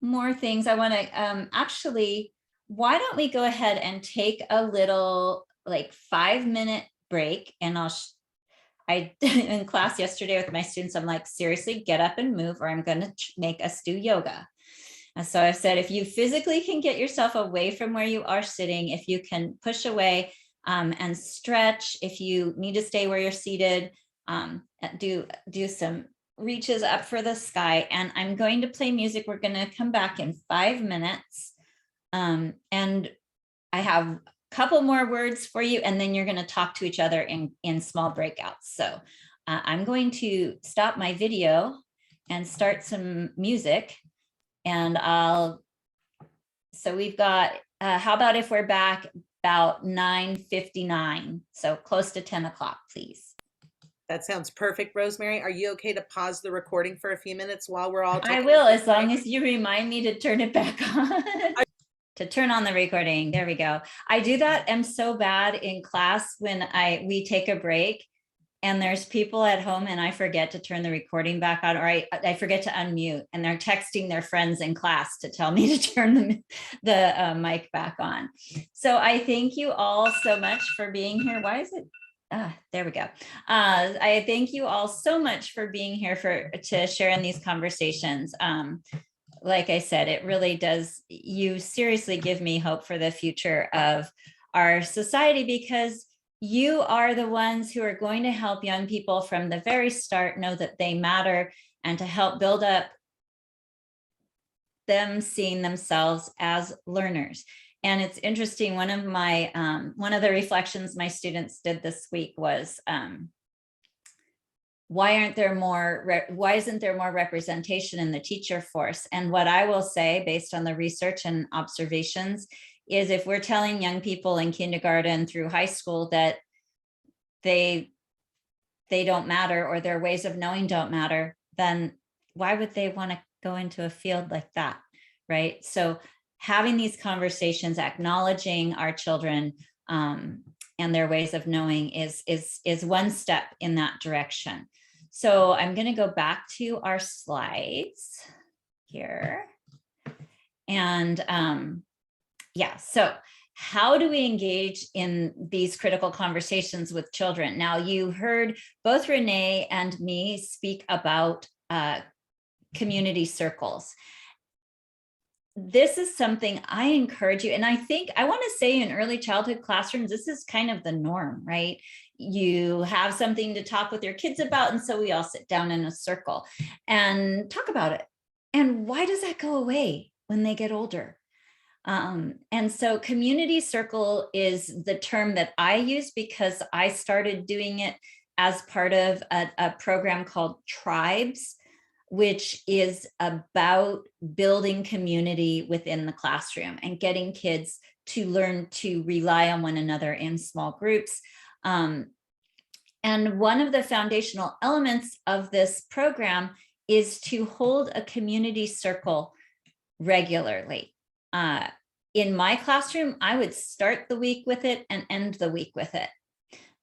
more things I want to actually, why don't we go ahead and take a little, like, 5-minute break, and I in class yesterday with my students, I'm like, seriously, get up and move, or I'm going to make us do yoga. And so I said, if you physically can get yourself away from where you are sitting, if you can push away and stretch, if you need to stay where you're seated, do some reaches up for the sky. And I'm going to play music. We're going to come back in 5 minutes. And I have a couple more words for you, and then you're going to talk to each other in small breakouts. So I'm going to stop my video and start some music. And so we've got, how about if we're back about 9:59, so close to 10 o'clock, please. That sounds perfect, Rosemary. Are you okay to pause the recording for a few minutes while we're all I will, as long as you remind me to turn it back on. To turn on the recording. There we go. I do that. I'm so bad in class when we take a break and there's people at home and I forget to turn the recording back on, or I forget to unmute, and they're texting their friends in class to tell me to turn the mic back on. So I thank you all so much for being here. Why is it? There we go. I thank you all so much for being here to share in these conversations. Like I said, it really does, you seriously give me hope for the future of our society, because you are the ones who are going to help young people from the very start know that they matter, and to help build up them seeing themselves as learners. And it's interesting, one of the reflections my students did this week was, why isn't there more representation in the teacher force? And what I will say, based on the research and observations, is if we're telling young people in kindergarten through high school that they don't matter, or their ways of knowing don't matter, then why would they want to go into a field like that, right? So having these conversations, acknowledging our children and their ways of knowing is one step in that direction. So I'm going to go back to our slides here. And yeah, so how do we engage in these critical conversations with children? Now, you heard both Renee and me speak about community circles. This is something I encourage you, and I think I want to say in early childhood classrooms, this is kind of the norm, right? You have something to talk with your kids about, and so we all sit down in a circle and talk about it. And why does that go away when they get older? And so community circle is the term that I use because I started doing it as part of a program called Tribes, which is about building community within the classroom and getting kids to learn to rely on one another in small groups. And one of the foundational elements of this program is to hold a community circle regularly. In my classroom, I would start the week with it and end the week with it.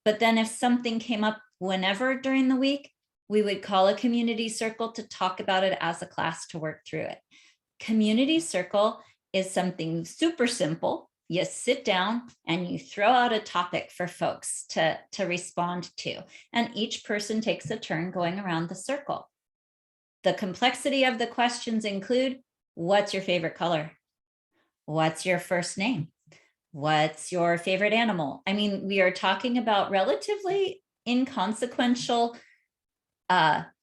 But then if something came up whenever during the week, we would call a community circle to talk about it as a class to work through it. Community circle is something super simple. You sit down and you throw out a topic for folks to respond to, and each person takes a turn going around the circle. The complexity of the questions include, what's your favorite color? What's your first name? What's your favorite animal? I mean, we are talking about relatively inconsequential,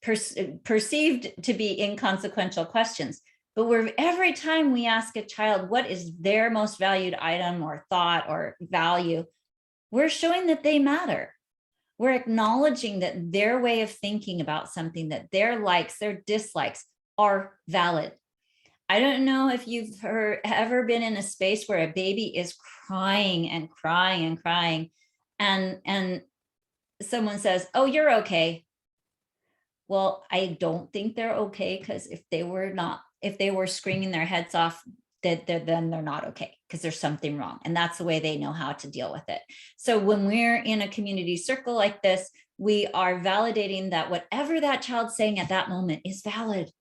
perceived to be inconsequential questions. But every time we ask a child what is their most valued item or thought or value, we're showing that they matter. We're acknowledging that their way of thinking about something, that their likes, their dislikes are valid. I don't know if you've ever been in a space where a baby is crying and crying and crying, and someone says, "Oh, you're okay." Well, I don't think they're okay, because if they were screaming their heads off, then they're not okay, because there's something wrong. And that's the way they know how to deal with it. So when we're in a community circle like this, we are validating that whatever that child's saying at that moment is valid.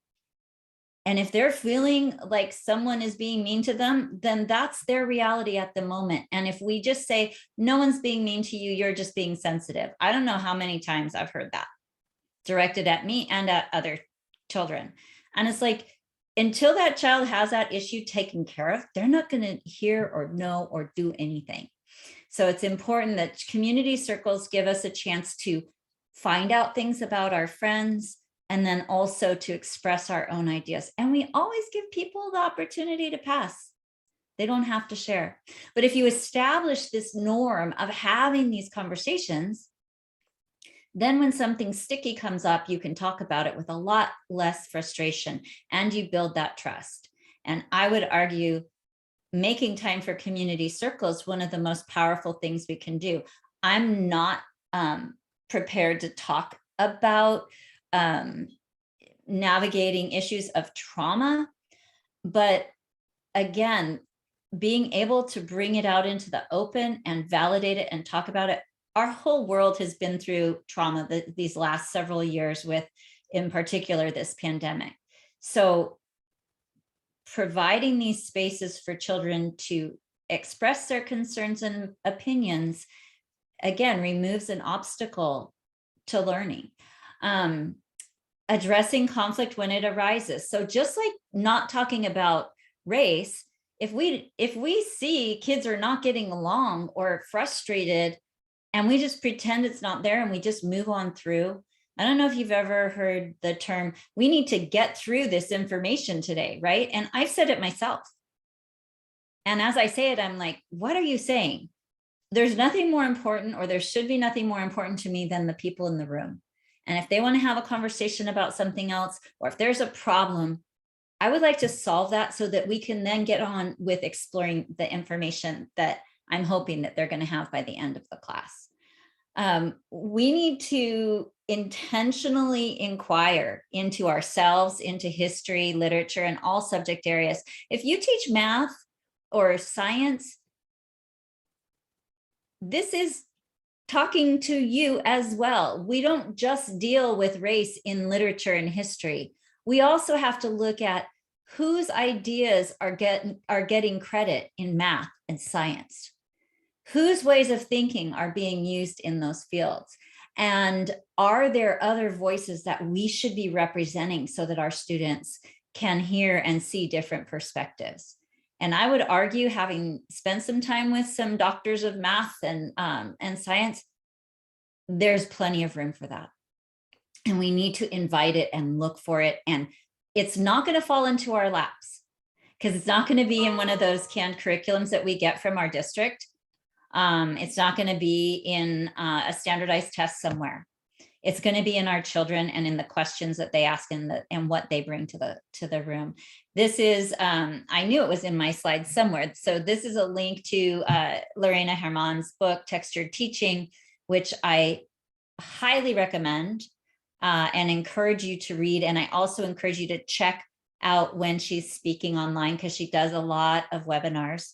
And if they're feeling like someone is being mean to them, then that's their reality at the moment. And if we just say, no one's being mean to you, you're just being sensitive. I don't know how many times I've heard that directed at me and at other children. And it's like, until that child has that issue taken care of, they're not going to hear or know or do anything. So it's important that community circles give us a chance to find out things about our friends, and then also to express our own ideas. And we always give people the opportunity to pass. They don't have to share. But if you establish this norm of having these conversations, then when something sticky comes up, you can talk about it with a lot less frustration, and you build that trust. And I would argue making time for community circles, one of the most powerful things we can do. I'm not prepared to talk about navigating issues of trauma, but again, being able to bring it out into the open and validate it and talk about it. Our whole world has been through trauma these last several years, with, in particular, this pandemic. So providing these spaces for children to express their concerns and opinions, again, removes an obstacle to learning. Addressing conflict when it arises. So just like not talking about race, if we see kids are not getting along or frustrated, and we just pretend it's not there and we just move on through. I don't know if you've ever heard the term, we need to get through this information today, right? And I've said it myself. And as I say it, I'm like, what are you saying? There's nothing more important, or there should be nothing more important to me than the people in the room. And if they want to have a conversation about something else, or if there's a problem, I would like to solve that so that we can then get on with exploring the information that I'm hoping that they're going to have by the end of the class. We need to intentionally inquire into ourselves, into history, literature, and all subject areas. If you teach math or science, this is talking to you as well. We don't just deal with race in literature and history. We also have to look at whose ideas are getting credit in math and science. Whose ways of thinking are being used in those fields? And are there other voices that we should be representing so that our students can hear and see different perspectives? And I would argue, having spent some time with some doctors of math and science, there's plenty of room for that. And we need to invite it and look for it. And it's not going to fall into our laps. because it's not going to be in one of those canned curriculums that we get from our district. It's not going to be in a standardized test somewhere. It's going to be in our children and in the questions that they ask and what they bring to the room. This is, I knew it was in my slides somewhere. So this is a link to Lorena Herman's book, Textured Teaching, which I highly recommend and encourage you to read. And I also encourage you to check out when she's speaking online, because she does a lot of webinars.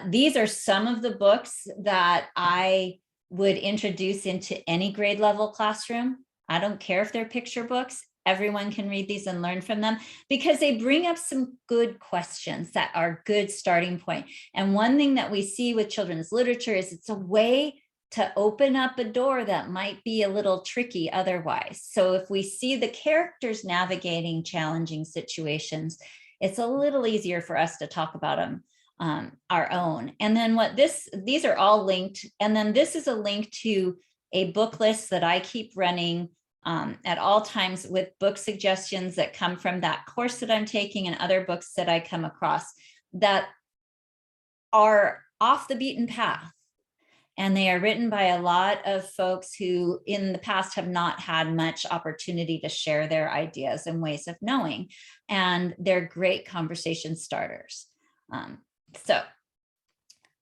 These are some of the books that I would introduce into any grade level classroom. I don't care if they're picture books. Everyone can read these and learn from them, because they bring up some good questions that are good starting point. And one thing that we see with children's literature is it's a way to open up a door that might be a little tricky otherwise. So if we see the characters navigating challenging situations, it's a little easier for us to talk about them our own. And then these are all linked. And then this is a link to a book list that I keep running at all times with book suggestions that come from that course that I'm taking and other books that I come across that are off the beaten path. And they are written by a lot of folks who in the past have not had much opportunity to share their ideas and ways of knowing. And they're great conversation starters. So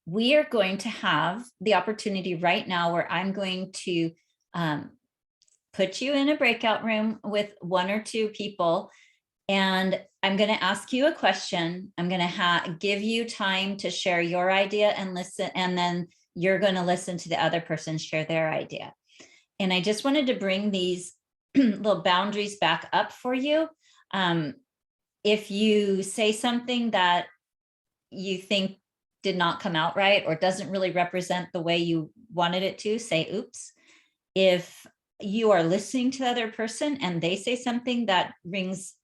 we are going to have the opportunity right now where I'm going to put you in a breakout room with one or two people, and I'm going to ask you a question. I'm going to give you time to share your idea and listen, and then you're going to listen to the other person share their idea. And I just wanted to bring these little boundaries back up for you. If you say something that you think did not come out right or doesn't really represent the way you wanted it to, say oops. If you are listening to the other person and they say something that rings,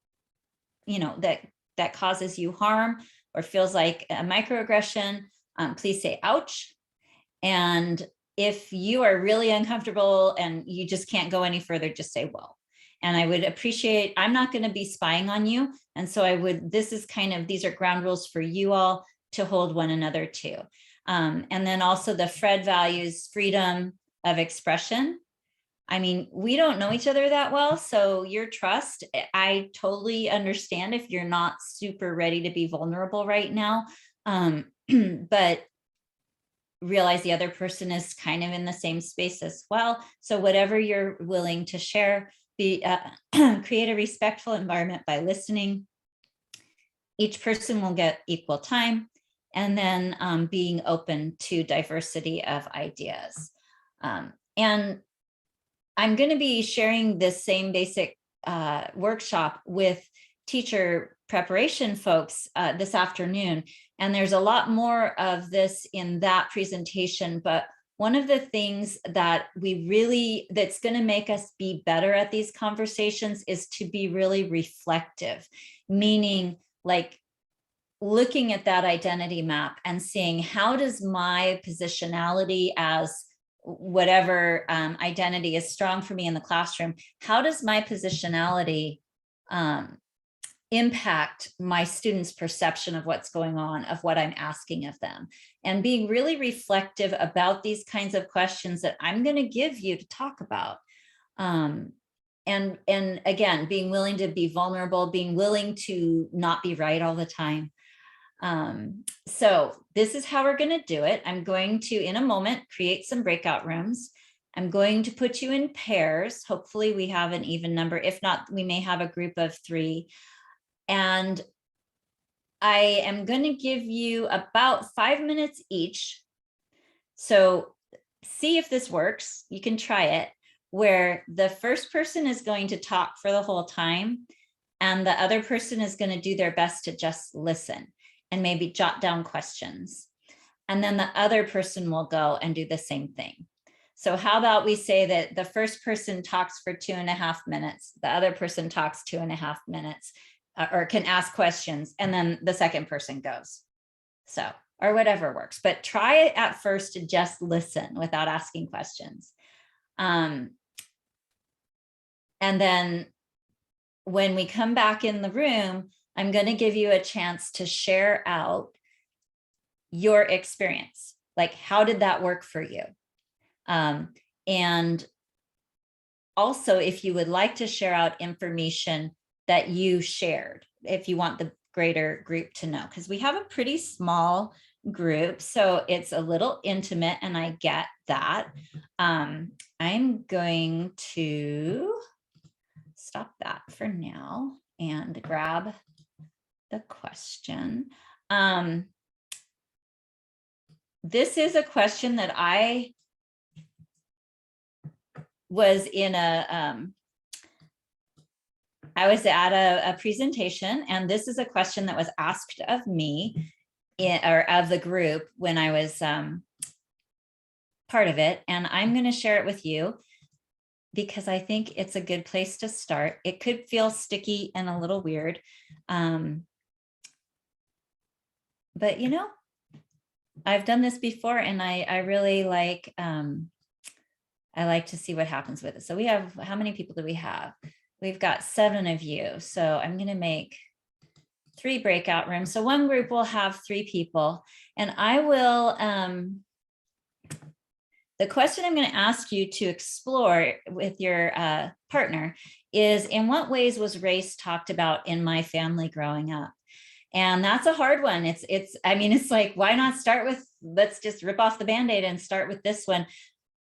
that causes you harm or feels like a microaggression, please say ouch. And if you are really uncomfortable and you just can't go any further, just say whoa. And I would appreciate, I'm not going to be spying on you. And so these are ground rules for you all to hold one another to. And then also the Fred values freedom of expression. I mean, we don't know each other that well. So your trust, I totally understand if you're not super ready to be vulnerable right now. But realize the other person is kind of in the same space as well. So whatever you're willing to share, create a respectful environment by listening. Each person will get equal time, and then being open to diversity of ideas. And I'm going to be sharing this same basic workshop with teacher preparation folks this afternoon. And there's a lot more of this in that presentation, but one of the things that that's going to make us be better at these conversations is to be really reflective, meaning like looking at that identity map and seeing how does my positionality as whatever identity is strong for me in the classroom, how does my positionality impact my students' perception of what's going on, of what I'm asking of them, and being really reflective about these kinds of questions that I'm going to give you to talk about. And again, being willing to be vulnerable, being willing to not be right all the time. So this is how we're going to do it. I'm going to, in a moment, create some breakout rooms. I'm going to put you in pairs. Hopefully we have an even number. If not, we may have a group of 3. And I am going to give you about 5 minutes each. So see if this works. You can try it, where the first person is going to talk for the whole time, and the other person is going to do their best to just listen and maybe jot down questions. And then the other person will go and do the same thing. So how about we say that the first person talks for 2.5 minutes, the other person talks 2.5 minutes, or can ask questions, and then the second person goes. So, or whatever works, but try it at first to just listen without asking questions. And then when we come back in the room, I'm going to give you a chance to share out your experience. Like, how did that work for you? And also, if you would like to share out information that you shared, if you want the greater group to know, because we have a pretty small group, so it's a little intimate, and I get that. I'm going to stop that for now and grab the question. This is a question that I was in I was at a presentation, and this is a question that was asked of me or of the group when I was part of it. And I'm going to share it with you because I think it's a good place to start. It could feel sticky and a little weird. But you know, I've done this before, and I really like, I like to see what happens with it. So we have, how many people do we have? We've got 7 of you. So I'm going to make 3 breakout rooms. So one group will have 3 people, and I will, the question I'm going to ask you to explore with your partner is, in what ways was race talked about in my family growing up? And that's a hard one. I mean, it's like, why not start with, let's just rip off the Band-Aid and start with this one.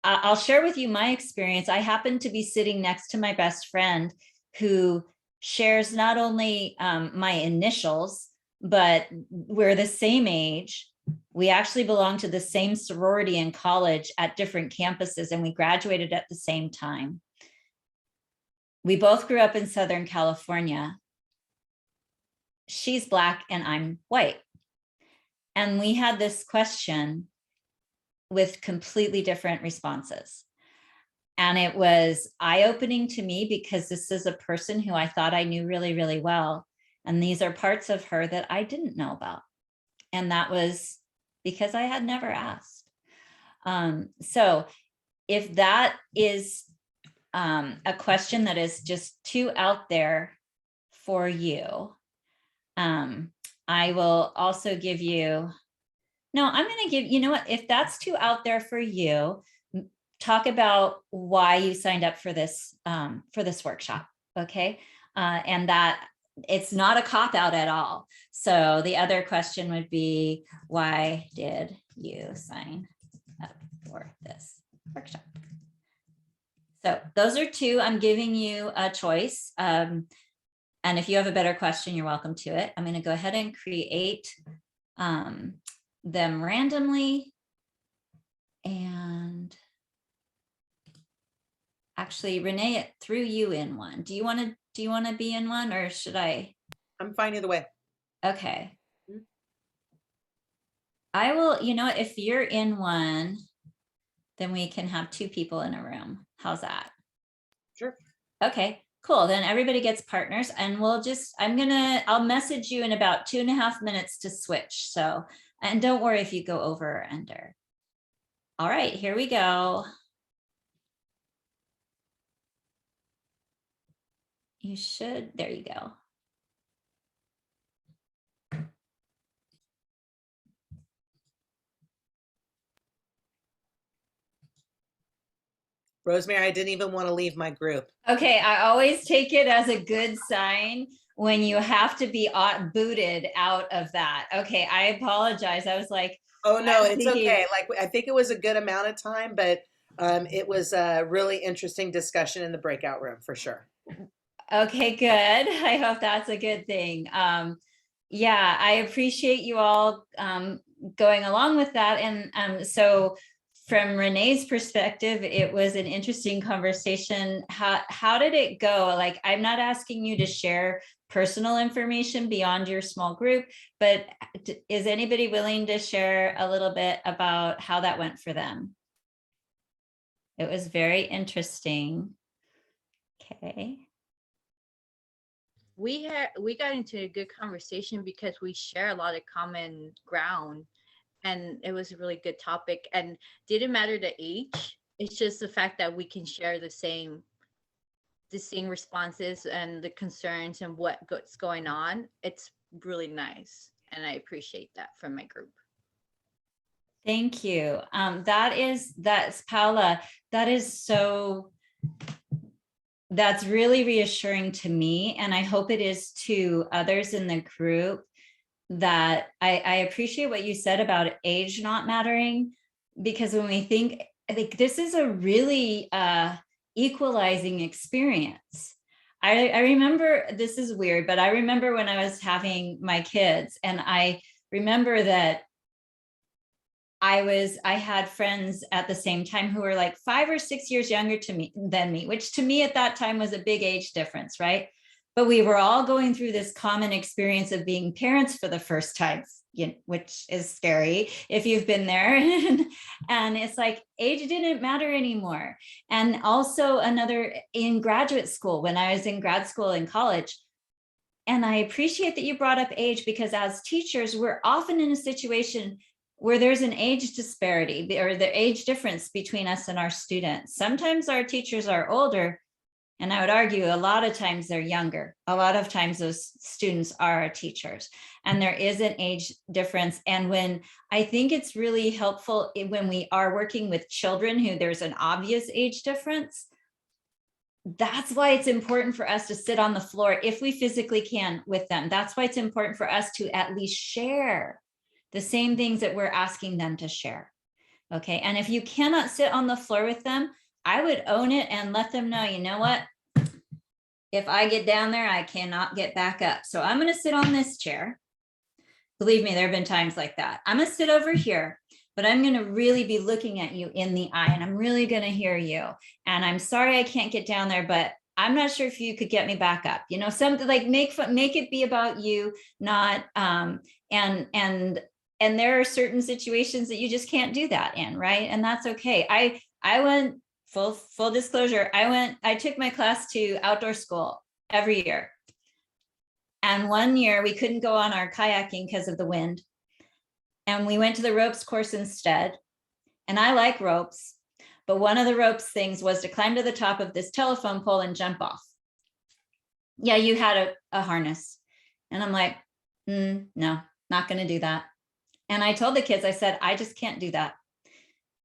I'll share with you my experience. I happen to be sitting next to my best friend who shares not only my initials, but we're the same age. We actually belong to the same sorority in college at different campuses, and we graduated at the same time. We both grew up in Southern California. She's Black and I'm white. And we had this question with completely different responses. And it was eye-opening to me because this is a person who I thought I knew really, really well. And these are parts of her that I didn't know about. And that was because I had never asked. So if that is a question that is just too out there for you, I will also give you, no, I'm going to give, you know what, if that's too out there for you, talk about why you signed up for this workshop. Okay. And that it's not a cop out at all. So the other question would be, why did you sign up for this workshop? So those are 2. I'm giving you a choice. And if you have a better question, you're welcome to it. I'm going to go ahead and create them randomly. And actually, Renee, it threw you in one. Do you want to be in one, or should I? I'm fine either way. Okay. I will, you know, if you're in one, then we can have 2 people in a room. How's that? Sure. Okay, cool. Then everybody gets partners, and we'll just, I'll message you in about 2.5 minutes to switch. So, and don't worry if you go over or under. All right, here we go. You should, there you go. Rosemary, I didn't even want to leave my group. Okay, I always take it as a good sign when you have to be booted out of that. Okay, I apologize. I was like, oh no, it's okay. Like, I think it was a good amount of time, but it was a really interesting discussion in the breakout room for sure. Okay, good. I hope that's a good thing. Yeah, I appreciate you all going along with that. And so from Renee's perspective, it was an interesting conversation. How did it go? Like, I'm not asking you to share personal information beyond your small group, but is anybody willing to share a little bit about how that went for them? It was very interesting. Okay. We got into a good conversation because we share a lot of common ground, and it was a really good topic, and didn't matter the age. It's just the fact that we can share the same seeing responses and the concerns and what's going on. It's really nice, and I appreciate that from my group. Thank you. That's Paula. That's really reassuring to me. And I hope it is to others in the group, that I appreciate what you said about age not mattering, because when we think, I think this is a really equalizing experience. I remember, this is weird, but I remember when I was having my kids, and I remember that I had friends at the same time who were like 5 or 6 years younger than me, which to me at that time was a big age difference, right? But we were all going through this common experience of being parents for the first time, which is scary if you've been there. And it's like age didn't matter anymore. And also in graduate school, when I was in grad school and college, and I appreciate that you brought up age, because as teachers, we're often in a situation where there's an age disparity or the age difference between us and our students. Sometimes our teachers are older, and I would argue a lot of times they're younger. A lot of times those students are our teachers, and there is an age difference. And when I think it's really helpful when we are working with children who there's an obvious age difference, that's why it's important for us to sit on the floor if we physically can with them. That's why it's important for us to at least share the same things that we're asking them to share. Okay. And if you cannot sit on the floor with them, I would own it and let them know, you know what? If I get down there, I cannot get back up. So I'm going to sit on this chair. Believe me, there have been times like that. I'm going to sit over here, but I'm going to really be looking at you in the eye, and I'm really going to hear you. And I'm sorry I can't get down there, but I'm not sure if you could get me back up. You know, something like make it be about you, not and there are certain situations that you just can't do that in, right? And that's okay. I went, full disclosure, I took my class to outdoor school every year. And one year we couldn't go on our kayaking because of the wind. And we went to the ropes course instead. And I like ropes, but one of the ropes things was to climb to the top of this telephone pole and jump off. Yeah, you had a harness. And I'm like, no, not going to do that. And I told the kids, I said, I just can't do that.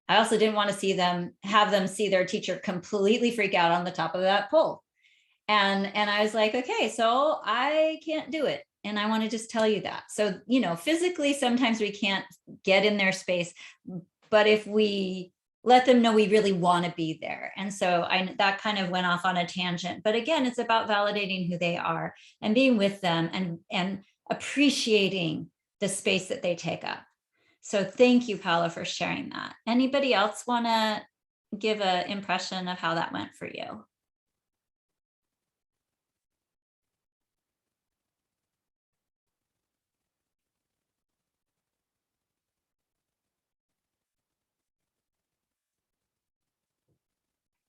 I also didn't want to have them see their teacher completely freak out on the top of that pole. And I was like, okay, so I can't do it. And I want to just tell you that. So, you know, physically, sometimes we can't get in their space, but if we let them know we really want to be there. And so that kind of went off on a tangent. But again, it's about validating who they are and being with them and appreciating the space that they take up. So thank you, Paula, for sharing that. Anybody else want to give an impression of how that went for you?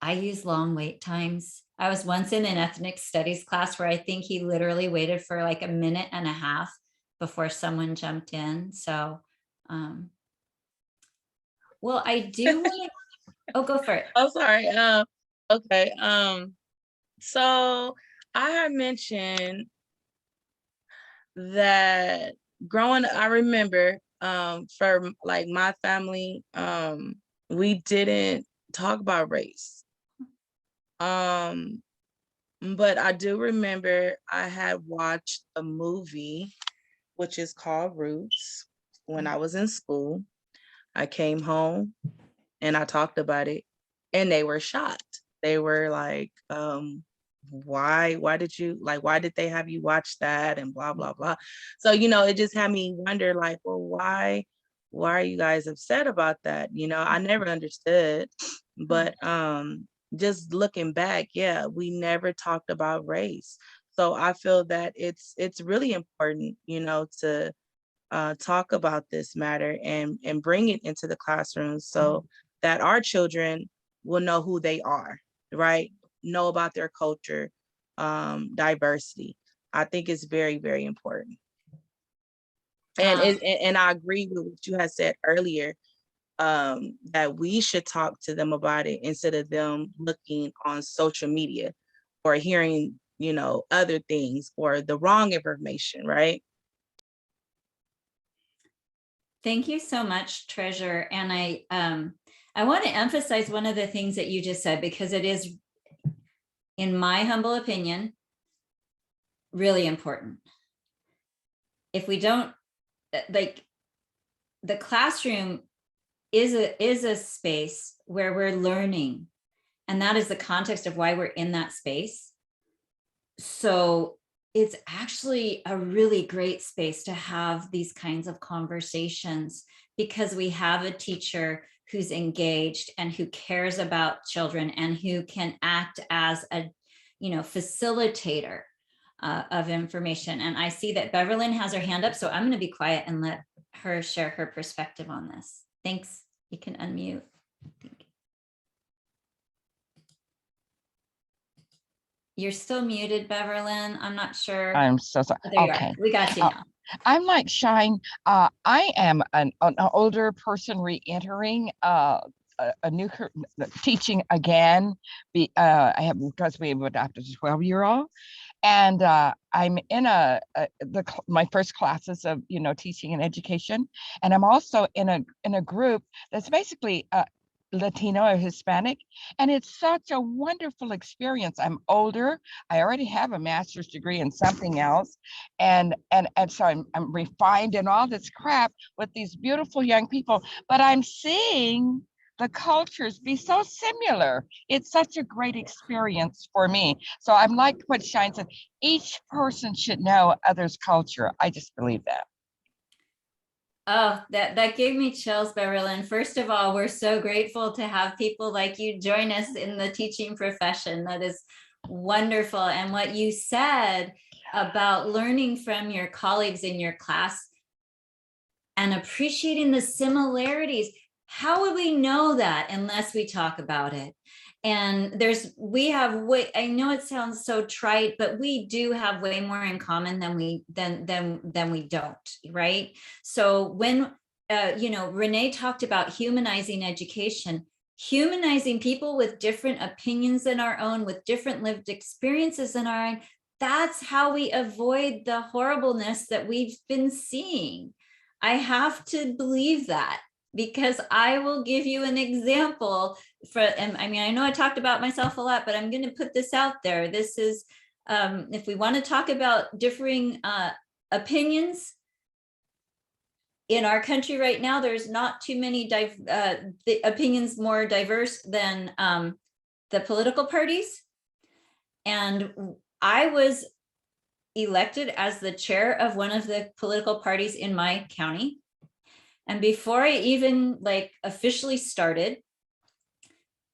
I use long wait times. I was once in an ethnic studies class where I think he literally waited for like a minute and a half before someone jumped in. So, well, I do want to, oh, go for it. Oh, sorry. Okay. So I had mentioned that growing up, I remember for like my family, we didn't talk about race. But I do remember I had watched a movie which is called Roots when I was in school. I came home and I talked about it, and they were shocked. They were like, why did they have you watch that, and blah blah blah. So, you know, it just had me wonder, like, well, why are you guys upset about that? You know, I never understood. But just looking back, yeah, we never talked about race. So I feel that it's really important, you know, to talk about this matter and bring it into the classrooms so that our children will know who they are, right? Know about their culture, diversity. I think it's very, very important. And I agree with what you had said earlier, that we should talk to them about it instead of them looking on social media. or hearing, you know, other things or the wrong information, right? Thank you so much, Treasure. And I want to emphasize one of the things that you just said, because it is, in my humble opinion, really important. If we don't, like, the classroom is a space where we're learning, and that is the context of why we're in that space. So it's actually a really great space to have these kinds of conversations, because we have a teacher who's engaged and who cares about children and who can act as a, you know, facilitator of information. And I see that Beverlyn has her hand up, so I'm going to be quiet and let her share her perspective on this. Thanks. You can unmute. You're still muted, Beverlyn. I'm not sure. I'm so sorry. Oh, there you Okay. are. We got you now. I'm like Shine. I am an older person re-entering a new teaching again. I have, because we have adopted a 12-year-old, and I'm in my first classes of, you know, teaching and education, and I'm also in a group that's basically Latino or Hispanic, and it's such a wonderful experience. I'm older. I already have a master's degree in something else, and so I'm refined in all this crap with these beautiful young people, but I'm seeing the cultures be so similar. It's such a great experience for me. So I'm like what Shine said, each person should know others' culture. I just believe that. Oh, that gave me chills, Beverlyn. First of all, we're so grateful to have people like you join us in the teaching profession. That is wonderful. And what you said about learning from your colleagues in your class and appreciating the similarities. How would we know that unless we talk about it? And we have way, I know it sounds so trite, but we do have way more in common than we don't, right? So when you know, Renee talked about humanizing education, humanizing people with different opinions than our own, with different lived experiences than our own. That's how we avoid the horribleness that we've been seeing. I have to believe that, because I will give you an example and I mean, I know I talked about myself a lot, but I'm going to put this out there. This is, if we want to talk about differing opinions in our country right now, there's not too many the opinions more diverse than the political parties. And I was elected as the chair of one of the political parties in my county. And before I even like officially started,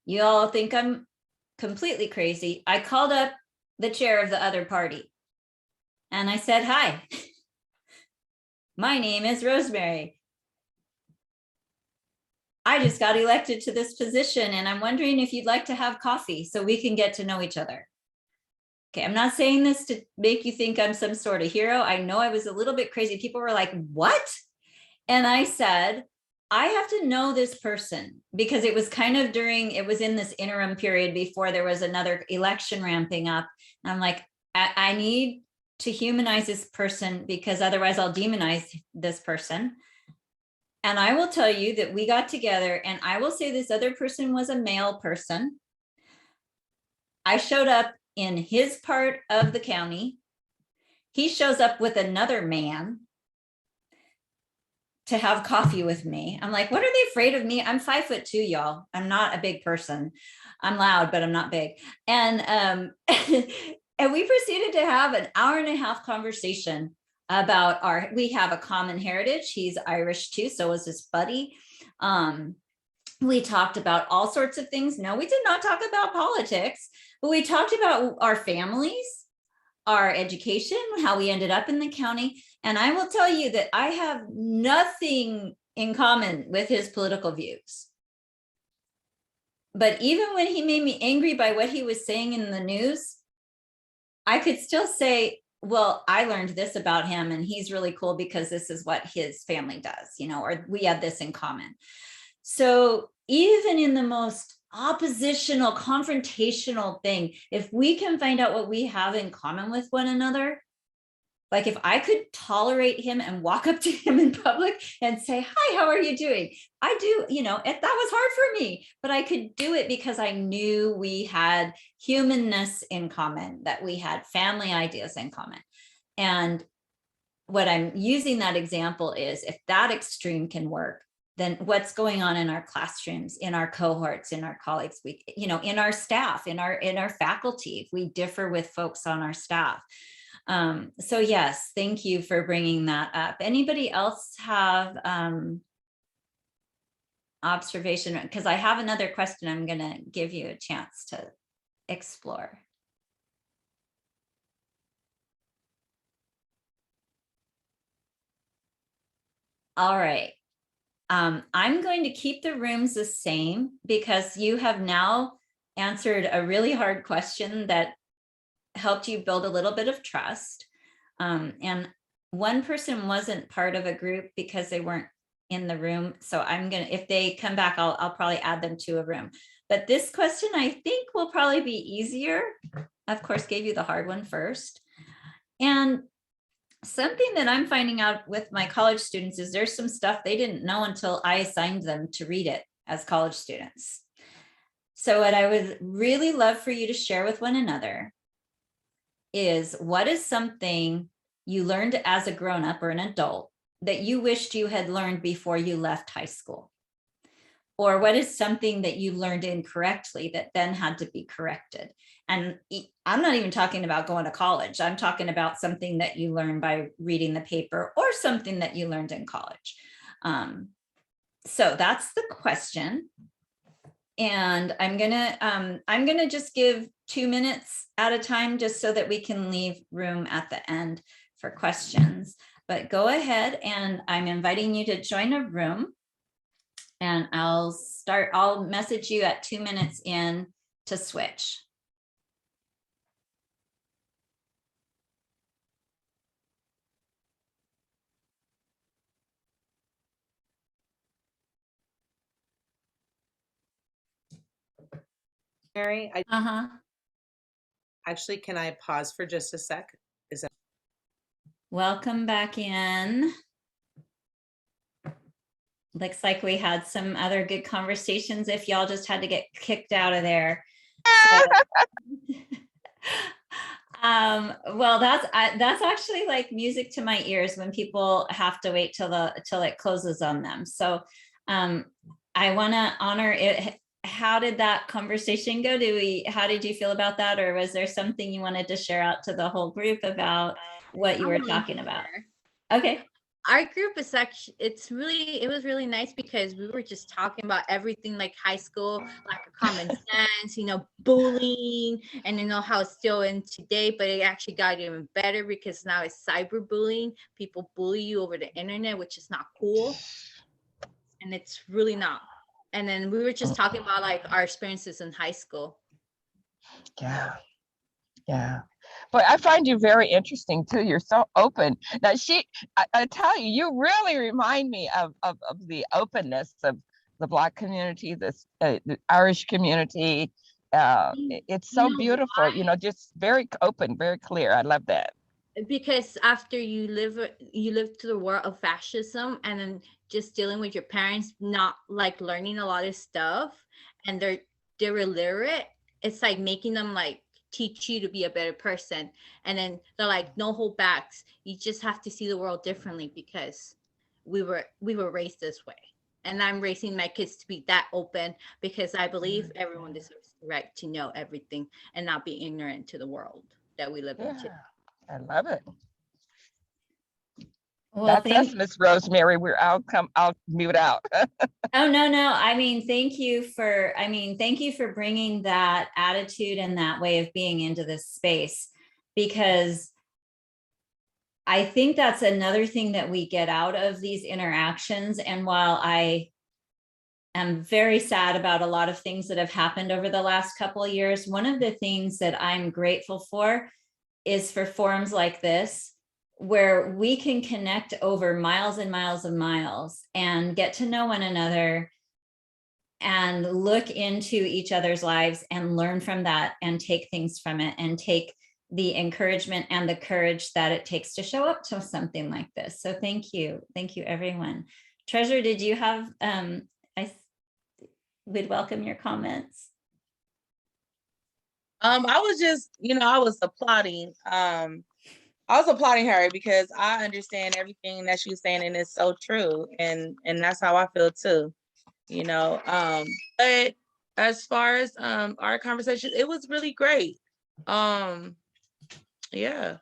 you all think I'm completely crazy. I called up the chair of the other party and I said, "Hi, my name is Rosemary. I just got elected to this position and I'm wondering if you'd like to have coffee so we can get to know each other." Okay, I'm not saying this to make you think I'm some sort of hero. I know I was a little bit crazy. People were like, "What?" And I said, I have to know this person, because it was kind of it was in this interim period before there was another election ramping up. And I'm like, I need to humanize this person, because otherwise I'll demonize this person. And I will tell you that we got together, and I will say this other person was a male person. I showed up in his part of the county. He shows up with another man to have coffee with me. I'm like, what are they afraid of me? I'm 5'2", y'all. I'm not a big person. I'm loud, but I'm not big. And and we proceeded to have an hour-and-a-half conversation about we have a common heritage. He's Irish too, so was his buddy. We talked about all sorts of things. No, we did not talk about politics, but we talked about our families, our education, how we ended up in the county. And I will tell you that I have nothing in common with his political views. But even when he made me angry by what he was saying in the news, I could still say, well, I learned this about him and he's really cool because this is what his family does, you know, or we have this in common. So even in the most oppositional, confrontational thing. If we can find out what we have in common with one another, like if I could tolerate him and walk up to him in public and say, hi, how are you doing? I do, that was hard for me, but I could do it because I knew we had humanness in common, that we had family ideas in common. And what I'm using that example is, if that extreme can work, then what's going on in our classrooms, in our cohorts, in our colleagues, in our staff, in our faculty, if we differ with folks on our staff. So yes, thank you for bringing that up. Anybody else have observation? Because I have another question I'm going to give you a chance to explore. All right. I'm going to keep the rooms the same because you have now answered a really hard question that helped you build a little bit of trust. And one person wasn't part of a group because they weren't in the room. So if they come back, I'll probably add them to a room. But this question I think will probably be easier. Of course, gave you the hard one first. And something that I'm finding out with my college students is there's some stuff they didn't know until I assigned them to read it as college students. So what I would really love for you to share with one another is, what is something you learned as a grown-up or an adult that you wished you had learned before you left high school? Or what is something that you learned incorrectly that then had to be corrected? And I'm not even talking about going to college. I'm talking about something that you learned by reading the paper or something that you learned in college. So that's the question. And I'm gonna just give 2 minutes at a time, just so that we can leave room at the end for questions. But go ahead, and I'm inviting you to join a room. And I'll message you at 2 minutes in to switch. Mary, Uh-huh. actually, can I pause for just a sec? Is that Welcome back in. Looks like we had some other good conversations if y'all just had to get kicked out of there. So, well, that's actually like music to my ears when people have to wait till it closes on them. So I want to honor it. How did that conversation go? How did you feel about that? Or was there something you wanted to share out to the whole group about what you were talking about? Okay. Our group is actually, it was really nice because we were just talking about everything like high school, like a common sense, bullying, and how it's still in today, but it actually got even better because now it's cyberbullying. People bully you over the internet, which is not cool. And it's really not. And then we were just talking about like our experiences in high school. Yeah. Yeah. But I find you very interesting too. You're so open. Now I tell you, you really remind me of the openness of the Black community, the Irish community. It's so beautiful, just very open, very clear. I love that. Because after you live through the world of fascism, and then just dealing with your parents not like learning a lot of stuff, and they're illiterate, it's like making them like teach you to be a better person. And then they're like, no hold backs, you just have to see the world differently because we were raised this way. And I'm raising my kids to be that open because I believe everyone deserves the right to know everything and not be ignorant to the world that we live in today. I love it. Well, that's us, Miss Rosemary. I'll mute out. Oh, no. Thank you for bringing that attitude and that way of being into this space, because I think that's another thing that we get out of these interactions. And while I am very sad about a lot of things that have happened over the last couple of years, one of the things that I'm grateful for is for forums like this, where we can connect over miles and miles and miles and get to know one another and look into each other's lives and learn from that and take things from it and take the encouragement and the courage that it takes to show up to something like this. So thank you everyone. Treasure, did you have, I would welcome your comments. I was just, I was applauding. I was applauding her because I understand everything that she's saying, and it's so true. And that's how I feel too, But as far as our conversation, it was really great. Yeah.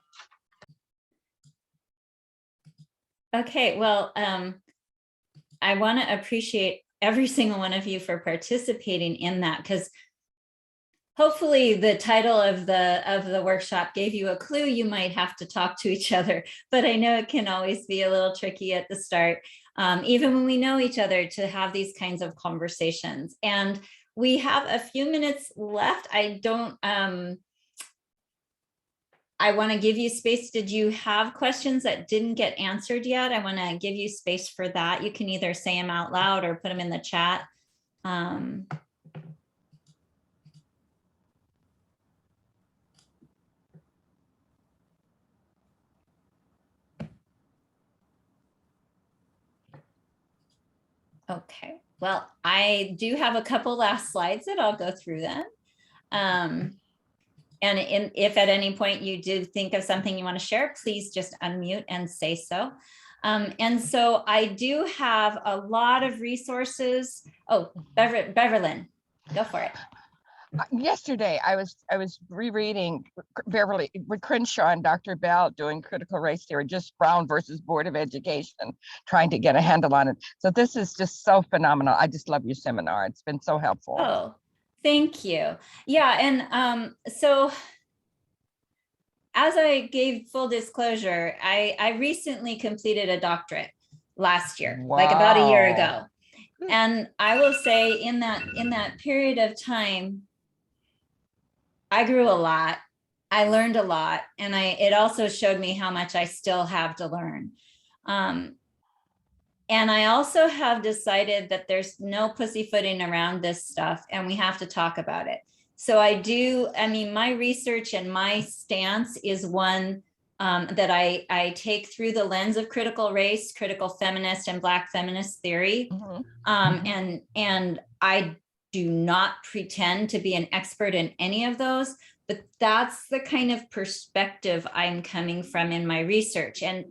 Okay, well, I want to appreciate every single one of you for participating in that, because hopefully the title of the workshop gave you a clue. You might have to talk to each other, but I know it can always be a little tricky at the start, even when we know each other, to have these kinds of conversations. And we have a few minutes left. I want to give you space. Did you have questions that didn't get answered yet? I want to give you space for that. You can either say them out loud or put them in the chat. Okay, well, I do have a couple last slides that I'll go through then. And if at any point you did think of something you want to share, please just unmute and say so. And so I do have a lot of resources. Oh, Beverlyn, go for it. Yesterday, I was rereading Beverly with Crenshaw and Dr. Bell doing critical race theory, just Brown versus Board of Education, trying to get a handle on it. So this is just so phenomenal. I just love your seminar. It's been so helpful. Oh, thank you. Yeah, and so as I gave full disclosure, I recently completed a doctorate last year, like about a year ago. And I will say in that period of time, I grew a lot. I learned a lot, and it also showed me how much I still have to learn. And I also have decided that there's no pussyfooting around this stuff, and we have to talk about it. So my research and my stance is one that I take through the lens of critical race, critical feminist, and Black feminist theory. And I do not pretend to be an expert in any of those, but that's the kind of perspective I'm coming from in my research. And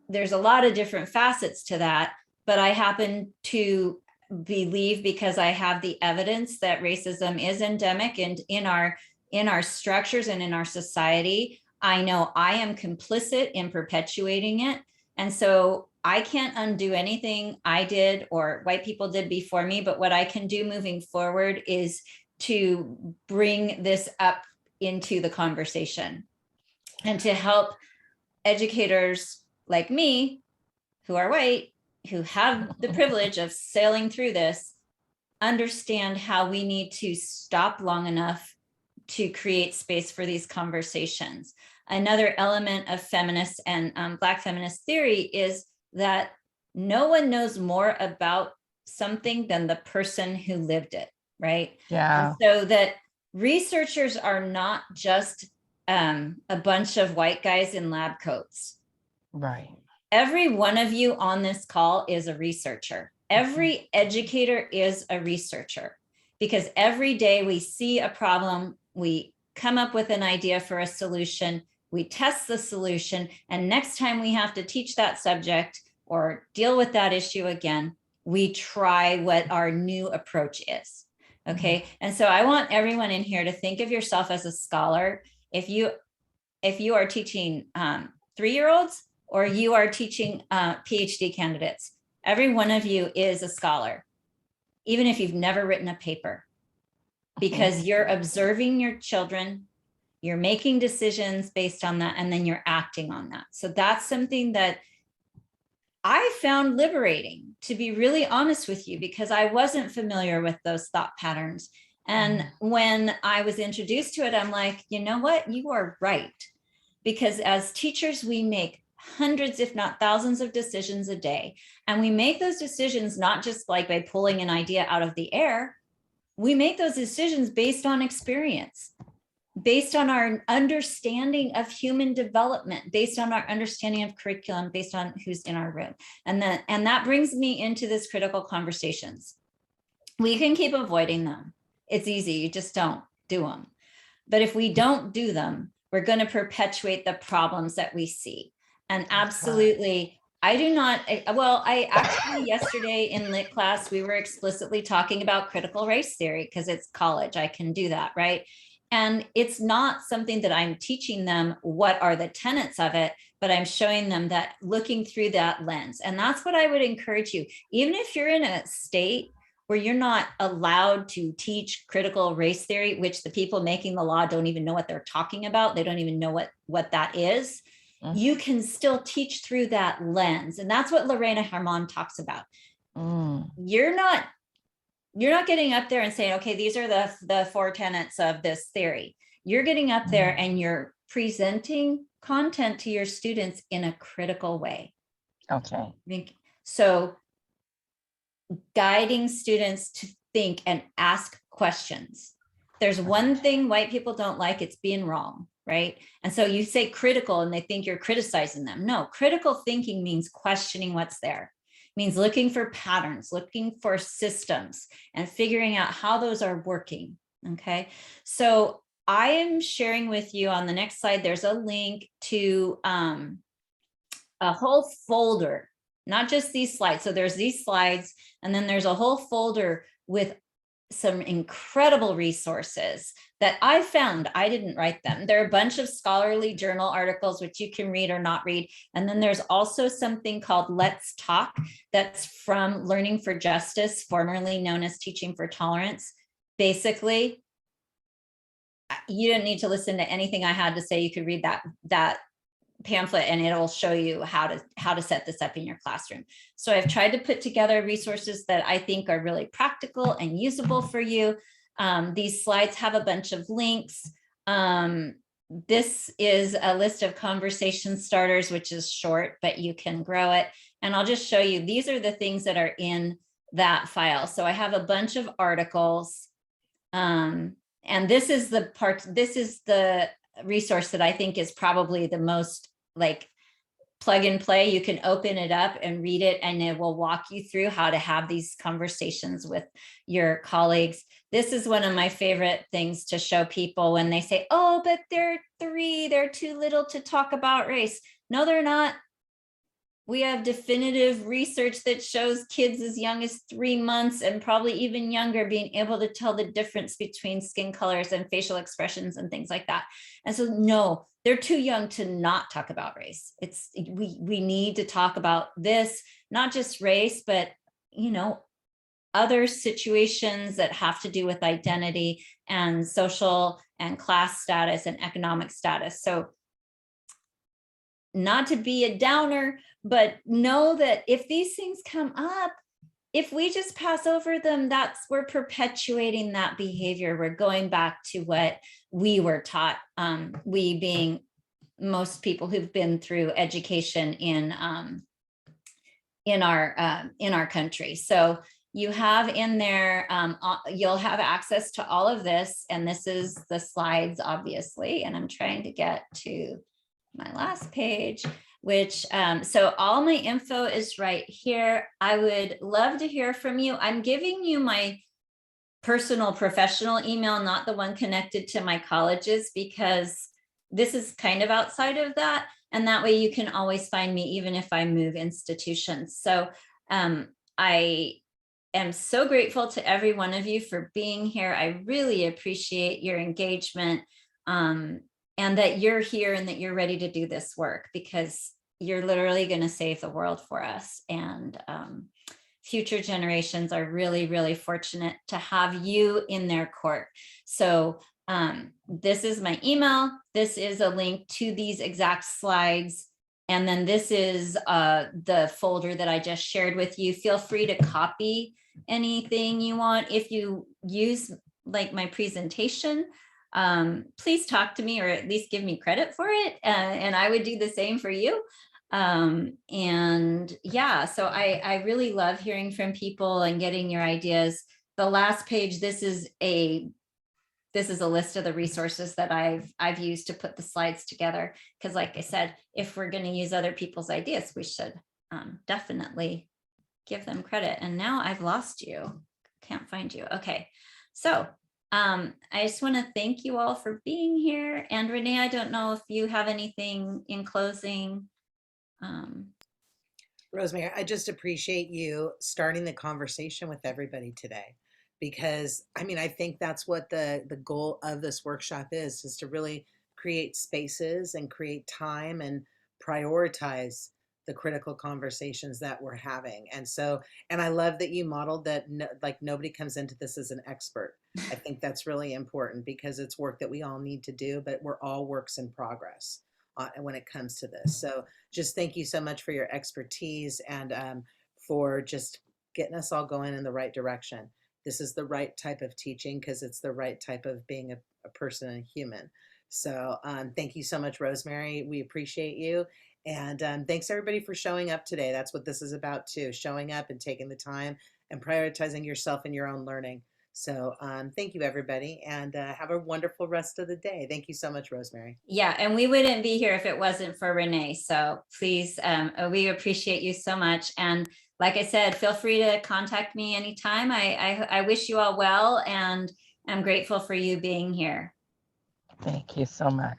there's a lot of different facets to that, but I happen to believe, because I have the evidence that racism is endemic and in our structures and in our society, I know I am complicit in perpetuating it. And so I can't undo anything I did or white people did before me, but what I can do moving forward is to bring this up into the conversation and to help educators like me, who are white, who have the privilege of sailing through this, understand how we need to stop long enough to create space for these conversations. Another element of feminist and Black feminist theory is that no one knows more about something than the person who lived it, right? Yeah. And so that researchers are not just a bunch of white guys in lab coats. Right. Every one of you on this call is a researcher. Every educator is a researcher, because every day we see a problem, we come up with an idea for a solution, we test the solution, and next time we have to teach that subject or deal with that issue again, we try what our new approach is. Okay. And so I want everyone in here to think of yourself as a scholar. If you are teaching 3-year-olds or you are teaching PhD candidates, every one of you is a scholar, even if you've never written a paper, because you're observing your children, you're making decisions based on that, and then you're acting on that. So that's something that I found liberating, to be really honest with you, because I wasn't familiar with those thought patterns. And when I was introduced to it, I'm like, you know what? You are right. Because as teachers, we make hundreds, if not thousands of decisions a day. And we make those decisions not just like by pulling an idea out of the air. We make those decisions based on experience, based on our understanding of human development, based on our understanding of curriculum, based on who's in our room. And that brings me into this critical conversations. We can keep avoiding them. It's easy, you just don't do them. But if we don't do them, we're going to perpetuate the problems that we see. And absolutely, I do not, well, I actually yesterday in lit class, we were explicitly talking about critical race theory because it's college, I can do that, right? And it's not something that I'm teaching them what are the tenets of it, but I'm showing them that looking through that lens. And that's what I would encourage you, even if you're in a state where you're not allowed to teach critical race theory, which the people making the law don't even know what they're talking about. They don't even know what that is. You can still teach through that lens. And that's what Lorena Herman talks about. You're not getting up there and saying, okay, these are the 4 tenets of this theory. You're getting up there and you're presenting content to your students in a critical way. Okay. So guiding students to think and ask questions. There's one thing white people don't like, it's being wrong, right? And so you say critical and they think you're criticizing them. No, critical thinking means questioning what's there. It means looking for patterns, looking for systems and figuring out how those are working, okay? So I am sharing with you on the next slide, there's a link to a whole folder, not just these slides. So there's these slides, and then there's a whole folder with some incredible resources that I found. I didn't write them. There are a bunch of scholarly journal articles, which you can read or not read. And then there's also something called Let's Talk that's from Learning for Justice, formerly known as Teaching for Tolerance. Basically, you didn't need to listen to anything I had to say. You could read that pamphlet and it'll show you how to set this up in your classroom. So I've tried to put together resources that I think are really practical and usable for you. These slides have a bunch of links. This is a list of conversation starters, which is short, but you can grow it. And I'll just show you, these are the things that are in that file. So I have a bunch of articles. And this is the resource that I think is probably the most like plug and play. You can open it up and read it, and it will walk you through how to have these conversations with your colleagues. This is one of my favorite things to show people when they say, oh, but they're 3, they're too little to talk about race. No, they're not. We have definitive research that shows kids as young as 3 months and probably even younger being able to tell the difference between skin colors and facial expressions and things like that. And so, no, they're too young to not talk about race. We need to talk about this, not just race, but, you know, other situations that have to do with identity and social and class status and economic status. So not to be a downer, but know that if these things come up, if we just pass over them, we're perpetuating that behavior. We're going back to what we were taught, we being most people who've been through education in our country. So you have in there, you'll have access to all of this, and this is the slides, obviously, and I'm trying to get to my last page, which, so all my info is right here. I would love to hear from you. I'm giving you my personal professional email, not the one connected to my colleges, because this is kind of outside of that. And that way you can always find me, even if I move institutions. So I am so grateful to every one of you for being here. I really appreciate your engagement. And that you're here and that you're ready to do this work, because you're literally going to save the world for us. And future generations are really, really fortunate to have you in their court. So this is my email. This is a link to these exact slides. And then this is the folder that I just shared with you. Feel free to copy anything you want. If you use like my presentation, please talk to me, or at least give me credit for it. And I would do the same for you. And yeah, so I really love hearing from people and getting your ideas. The last page, this is a list of the resources that I've used to put the slides together. Because like I said, if we're going to use other people's ideas, we should definitely give them credit. And now I've lost you. Can't find you. Okay. So I just want to thank you all for being here. And Renee, I don't know if you have anything in closing. Rosemary, I just appreciate you starting the conversation with everybody today, because I mean, I think that's what the goal of this workshop is to really create spaces and create time and prioritize the critical conversations that we're having. And so, and I love that you modeled that like nobody comes into this as an expert. I think that's really important because it's work that we all need to do, but we're all works in progress when it comes to this. So just thank you so much for your expertise and for just getting us all going in the right direction. This is the right type of teaching because it's the right type of being a person and a human. So thank you so much, Rosemary. We appreciate you. And thanks everybody for showing up today. That's what this is about too, showing up and taking the time and prioritizing yourself and your own learning. So thank you, everybody, and have a wonderful rest of the day. Thank you so much, Rosemary. Yeah, and we wouldn't be here if it wasn't for Renee. So please, we appreciate you so much. And like I said, feel free to contact me anytime. I wish you all well, and I'm grateful for you being here. Thank you so much.